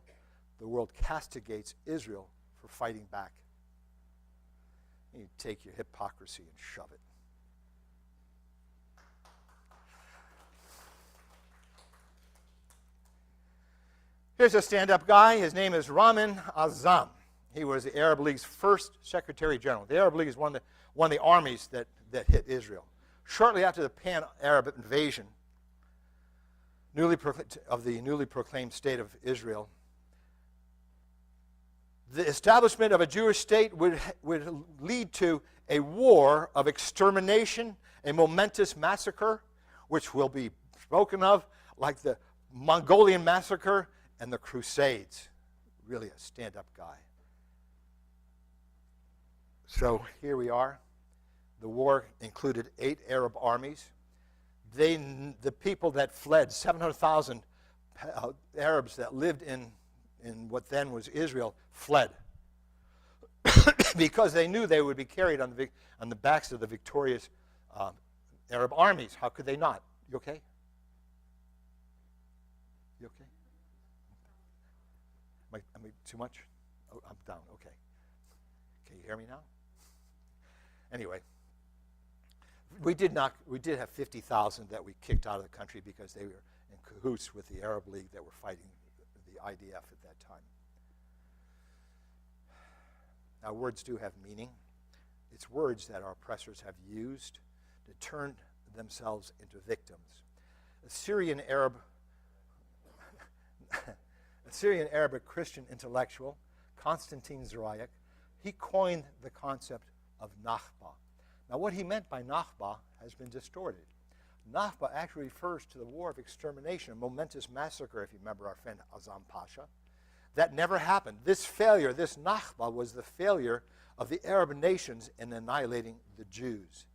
The world castigates Israel for fighting back. You take your hypocrisy and shove it. Here's a stand-up guy. His name is Ramin Azam. He was the Arab League's first Secretary General. The Arab League is one of the armies that hit Israel. Shortly after the pan-Arab invasion of the newly proclaimed state of Israel, the establishment of a Jewish state would lead to a war of extermination, a momentous massacre, which will be spoken of like the Mongolian massacre and the Crusades. Really a stand-up guy. So here we are. The war included 8 Arab armies. The people that fled, 700,000 Arabs that lived in what then was Israel, fled because they knew they would be carried on the backs of the victorious Arab armies. How could they not? You okay? You okay? Am I too much? Oh, I'm down. Okay. Can you hear me now? Anyway, we did have 50,000 that we kicked out of the country because they were in cahoots with the Arab League that were fighting the IDF at that time. Now, words do have meaning. It's words that our oppressors have used to turn themselves into victims. A Syrian Arabic Christian intellectual, Constantine Zarayak, he coined the concept of Nakba. Now, what he meant by Nakba has been distorted. Nakba actually refers to the war of extermination, a momentous massacre, if you remember our friend Azam Pasha. That never happened. This failure, this Nakba, was the failure of the Arab nations in annihilating the Jews.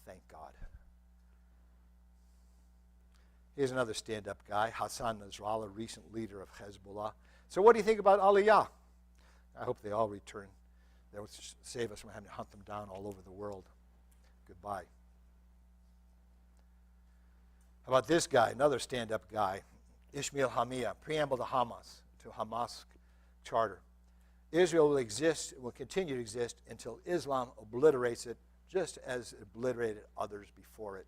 Thank God. Here's another stand-up guy, Hassan Nasrallah, recent leader of Hezbollah. So what do you think about Aliyah? I hope they all return. That would save us from having to hunt them down all over the world. Goodbye. How about this guy, another stand-up guy, Ismail Haniyeh, preamble to Hamas charter. Israel will continue to exist until Islam obliterates it, just as it obliterated others before it.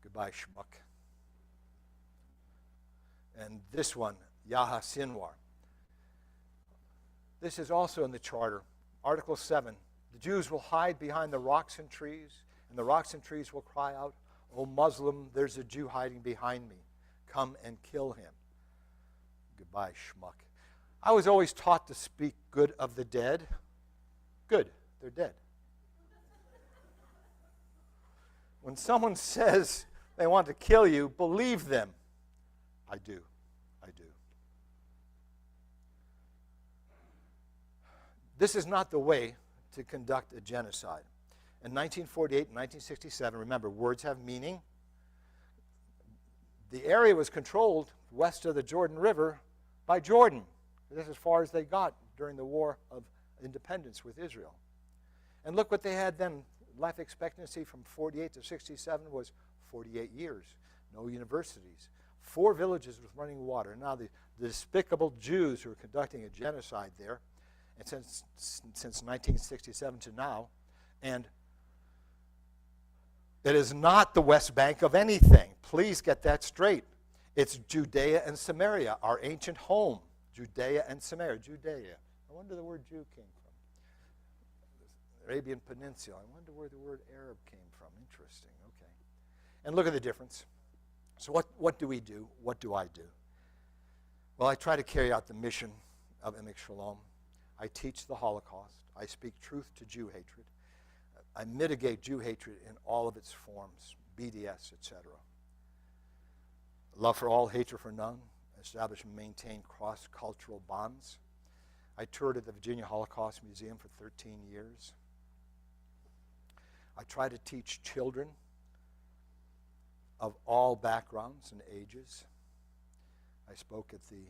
Goodbye, schmuck. And this one, Yahya Sinwar. This is also in the charter. Article 7, the Jews will hide behind the rocks and trees, and the rocks and trees will cry out, "O Muslim, there's a Jew hiding behind me. Come and kill him." Goodbye, schmuck. I was always taught to speak good of the dead. Good, they're dead. When someone says they want to kill you, believe them. I do. I do. This is not the way to conduct a genocide. In 1948 and 1967, remember, words have meaning. The area was controlled west of the Jordan River by Jordan. This is as far as they got during the War of Independence with Israel. And look what they had then. Life expectancy from 48 to 67 was 48 years. No universities. 4 villages with running water. Now the despicable Jews who are conducting a genocide there, and since 1967 to now, and it is not the West Bank of anything. Please get that straight. It's Judea and Samaria, our ancient home. Judea and Samaria. Judea. I wonder the word Jew came from. Arabian Peninsula. I wonder where the word Arab came from. Interesting. Okay. And look at the difference. So what do we do? What do I do? Well, I try to carry out the mission of Emek Shalom. I teach the Holocaust. I speak truth to Jew hatred. I mitigate Jew hatred in all of its forms, BDS, etc. Love for all, hatred for none. Establish and maintain cross-cultural bonds. I toured at the Virginia Holocaust Museum for 13 years. I try to teach children of all backgrounds and ages. I spoke at the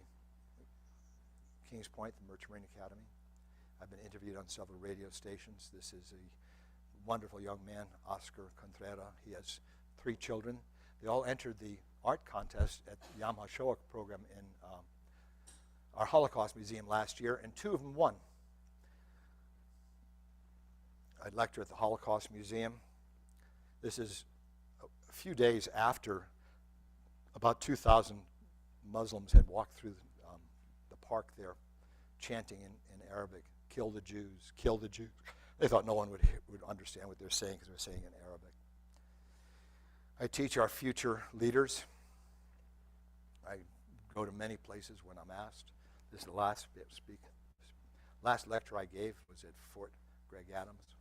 Kings Point, the Merchant Marine Academy. I've been interviewed on several radio stations. This is a wonderful young man, Oscar Contreras. He has 3 children. They all entered the art contest at the Yom HaShoah program in our Holocaust Museum last year, and 2 of them won. I lecture at the Holocaust Museum. This is a few days after about 2,000 Muslims had walked through the park there chanting in Arabic, "Kill the Jews, kill the Jews." They thought no one would understand what they're saying because they're saying in Arabic. I teach our future leaders. I go to many places when I'm asked. This is the last lecture I gave was at Fort Greg Adams.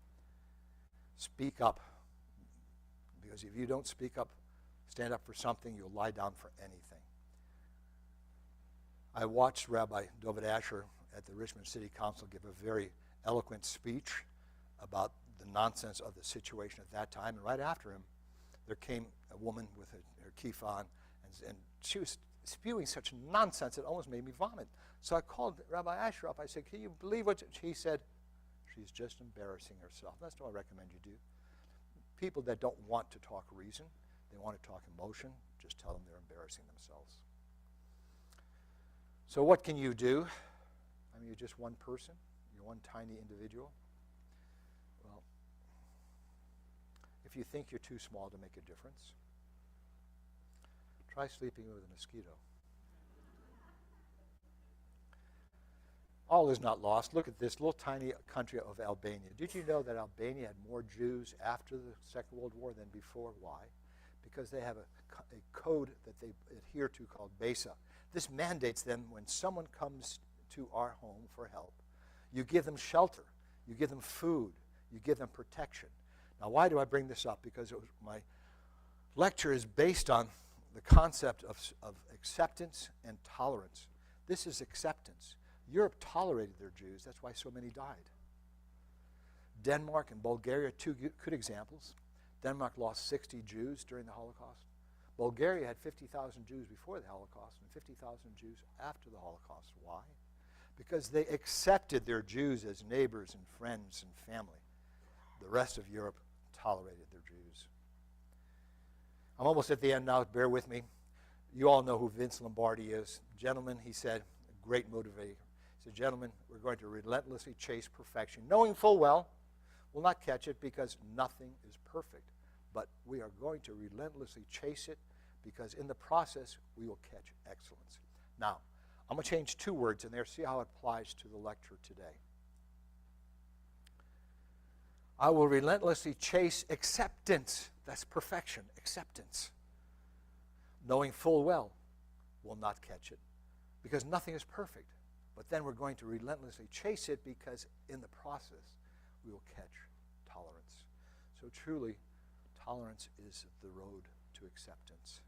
Speak up. Because if you don't speak up, stand up for something, you'll lie down for anything. I watched Rabbi David Asher at the Richmond City Council give a very eloquent speech about the nonsense of the situation at that time. And right after him, there came a woman with her kippah on, and she was spewing such nonsense it almost made me vomit. So I called Rabbi Asher up. I said, "Can you believe what he said?" "She's just embarrassing herself." That's what I recommend you do. People that don't want to talk reason, they want to talk emotion, just tell them they're embarrassing themselves. So what can you do? I mean, you're just one person. You're one tiny individual. Well, if you think you're too small to make a difference, try sleeping with a mosquito. All is not lost. Look at this little tiny country of Albania. Did you know that Albania had more Jews after the Second World War than before? Why? Because they have a code that they adhere to called BESA. This mandates them when someone comes to our home for help, you give them shelter, you give them food, you give them protection. Now, why do I bring this up? Because my lecture is based on the concept of acceptance and tolerance. This is acceptance. Europe tolerated their Jews. That's why so many died. Denmark and Bulgaria are 2 good examples. Denmark lost 60 Jews during the Holocaust. Bulgaria had 50,000 Jews before the Holocaust and 50,000 Jews after the Holocaust. Why? Because they accepted their Jews as neighbors and friends and family. The rest of Europe tolerated their Jews. I'm almost at the end now. Bear with me. You all know who Vince Lombardi is. Gentlemen, he said, a great motivator. He said, "Gentlemen, we're going to relentlessly chase perfection, knowing full well we'll not catch it because nothing is perfect. But we are going to relentlessly chase it because in the process we will catch excellence." Now, I'm going to change 2 words in there, see how it applies to the lecture today. I will relentlessly chase acceptance. That's perfection, acceptance. Knowing full well we'll not catch it because nothing is perfect. But then we're going to relentlessly chase it because in the process we will catch tolerance. So truly, Tolerance is the road to acceptance.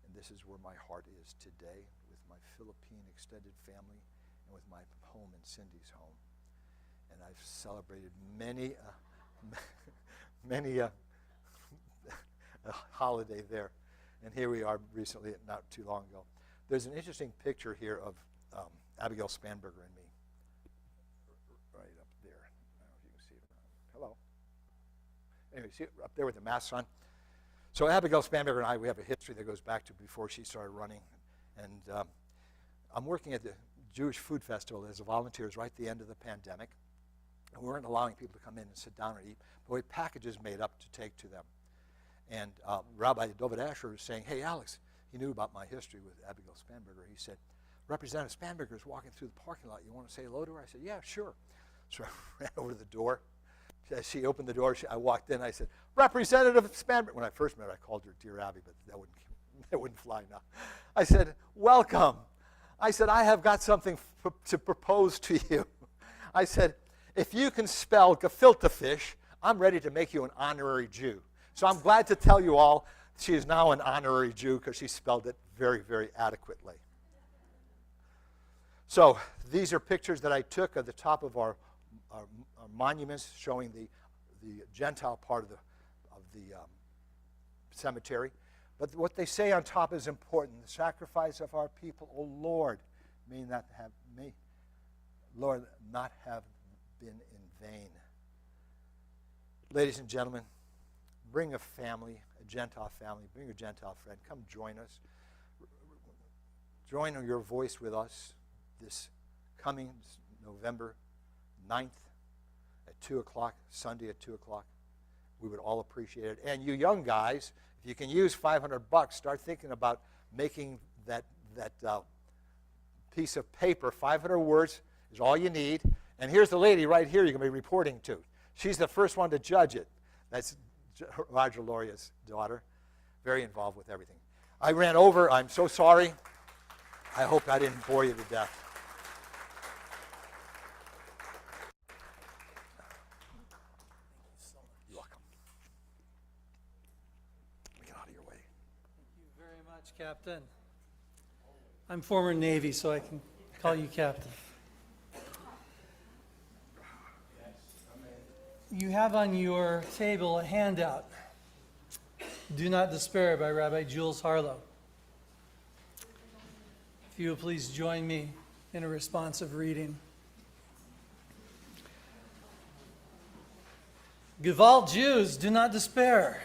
And this is where my heart is today with my Philippine extended family and with my home in Cindy's home. And I've celebrated many a holiday there. And here we are recently, not too long ago. There's an interesting picture here of Abigail Spanberger and me. Right up there. I don't know if you can see it. Hello. Anyway, see it up there with the masks on? So Abigail Spanberger and I, we have a history that goes back to before she started running. And I'm working at the Jewish Food Festival as a volunteer right at the end of the pandemic. And we weren't allowing people to come in and sit down and eat, but we had packages made up to take to them. And Rabbi David Asher was saying, hey, Alex, he knew about my history with Abigail Spanberger. He said, Representative Spanberger is walking through the parking lot. You want to say hello to her? I said, yeah, sure. So I ran over to the door. As she opened the door, I walked in. I said, Representative Spanberger. When I first met her, I called her Dear Abby, but that wouldn't fly now. I said, welcome. I said, I have got something to propose to you. I said, if you can spell gefilte fish, I'm ready to make you an honorary Jew. So I'm glad to tell you all she is now an honorary Jew because she spelled it very, very adequately. So these are pictures that I took at the top of our monuments showing the Gentile part of the cemetery. But what they say on top is important. The sacrifice of our people, O Lord, may not have been in vain. Ladies and gentlemen, bring a family, a Gentile family, bring a Gentile friend. Come join us. Join your voice with us this coming November 9th at 2 o'clock, Sunday at 2 o'clock. We would all appreciate it. And you young guys, if you can use $500, start thinking about making that piece of paper. 500 words is all you need. And here's the lady right here you're going to be reporting to. She's the first one to judge it. That's Roger Loria's daughter. Very involved with everything. I ran over. I'm so sorry. I hope I didn't bore you to death. You're welcome. Let me get out of your way. Thank you very much, Captain. I'm former Navy, so I can call you Captain. You have on your table a handout, Do Not Despair by Rabbi Jules Harlow. If you will please join me in a responsive reading. Gewalt Jews, do not despair.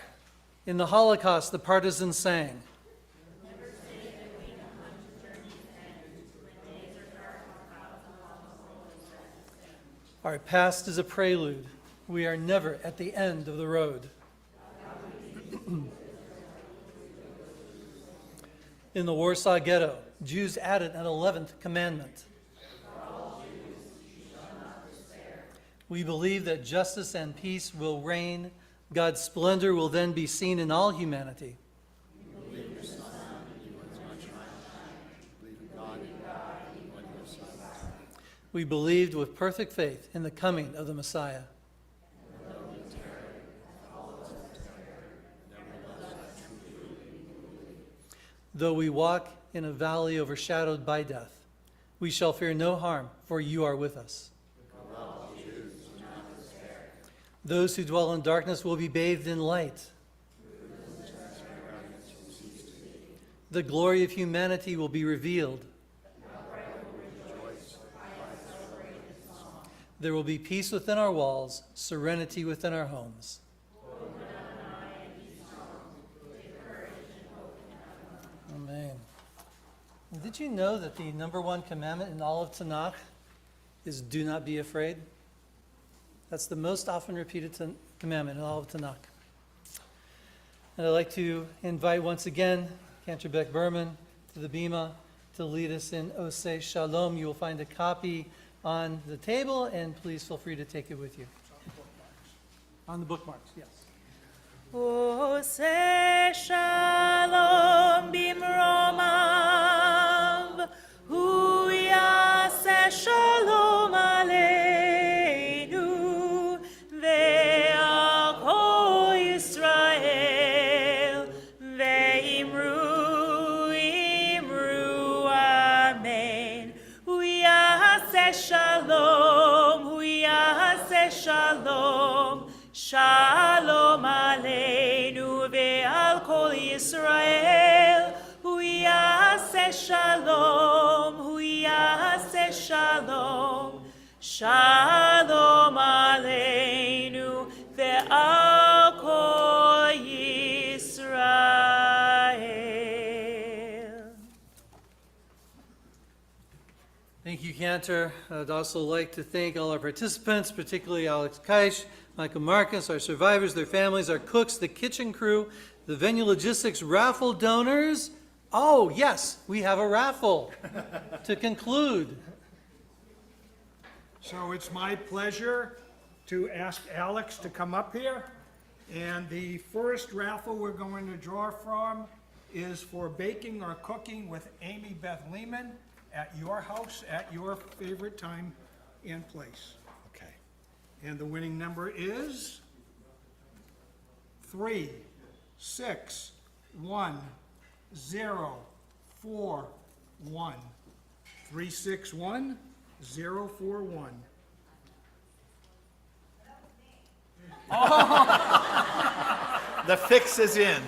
In the Holocaust, the partisans sang. Our past is a prelude. We are never at the end of the road. In the Warsaw Ghetto, Jews added an 11th commandment. We believe that justice and peace will reign. God's splendor will then be seen in all humanity. We believed with perfect faith in the coming of the Messiah. Though we walk in a valley overshadowed by death, we shall fear no harm, for you are with us. Those who dwell in darkness will be bathed in light. The glory of humanity will be revealed. There will be peace within our walls, serenity within our homes. Amen. Did you know that the number one commandment in all of Tanakh is do not be afraid? That's the most often repeated commandment in all of Tanakh. And I'd like to invite once again Cantor Beck Berman to the Bima to lead us in Oseh Shalom. You will find a copy on the table, and please feel free to take it with you. On the bookmarks, yes. Oseh Shalom bimromav, hu yaseh shalom aleinu, ve'al kol Yisrael yaseh shalom, hu yaseh shalom, shalom aleinu ve'al kol Yisrael, hu yaseh shalom, hu yaseh shalom, shalom aleinu ve'al kol Yisrael. Thank you, Cantor. I'd also like to thank all our participants, particularly Alex Kaish, Michael Marcus, our survivors, their families, our cooks, the kitchen crew, the venue logistics raffle donors. Oh, yes, we have a raffle to conclude. So it's my pleasure to ask Alex to come up here. And the first raffle we're going to draw from is for baking or cooking with Amy Beth Lehman at your house at your favorite time and place. Okay. And the winning number is 361041. 361041. The fix is in.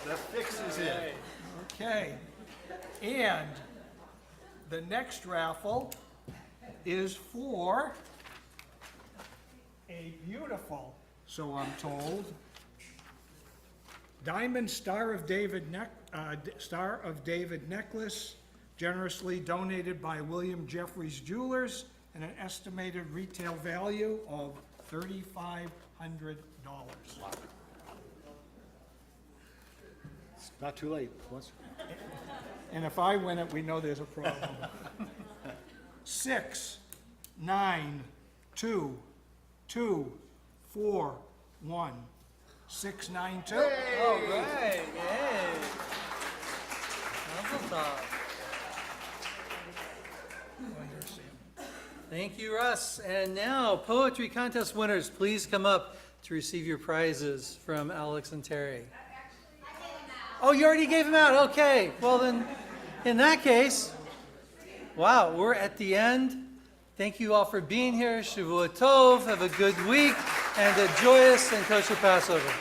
The fix is in. Okay. And the next raffle is for a beautiful, so I'm told, Diamond Star of David necklace, generously donated by William Jeffries Jewelers, and an estimated retail value of $3,500. It's not too late. And if I win it, we know there's a problem. 692241692. 692. All right, yay. Mazel tov. Thank you, Russ. And now, poetry contest winners, please come up to receive your prizes from Alex and Terry. Oh, you already gave them out? Okay. Well, then, in that case, wow, we're at the end. Thank you all for being here. Shavua Tov. Have a good week and a joyous and kosher Passover.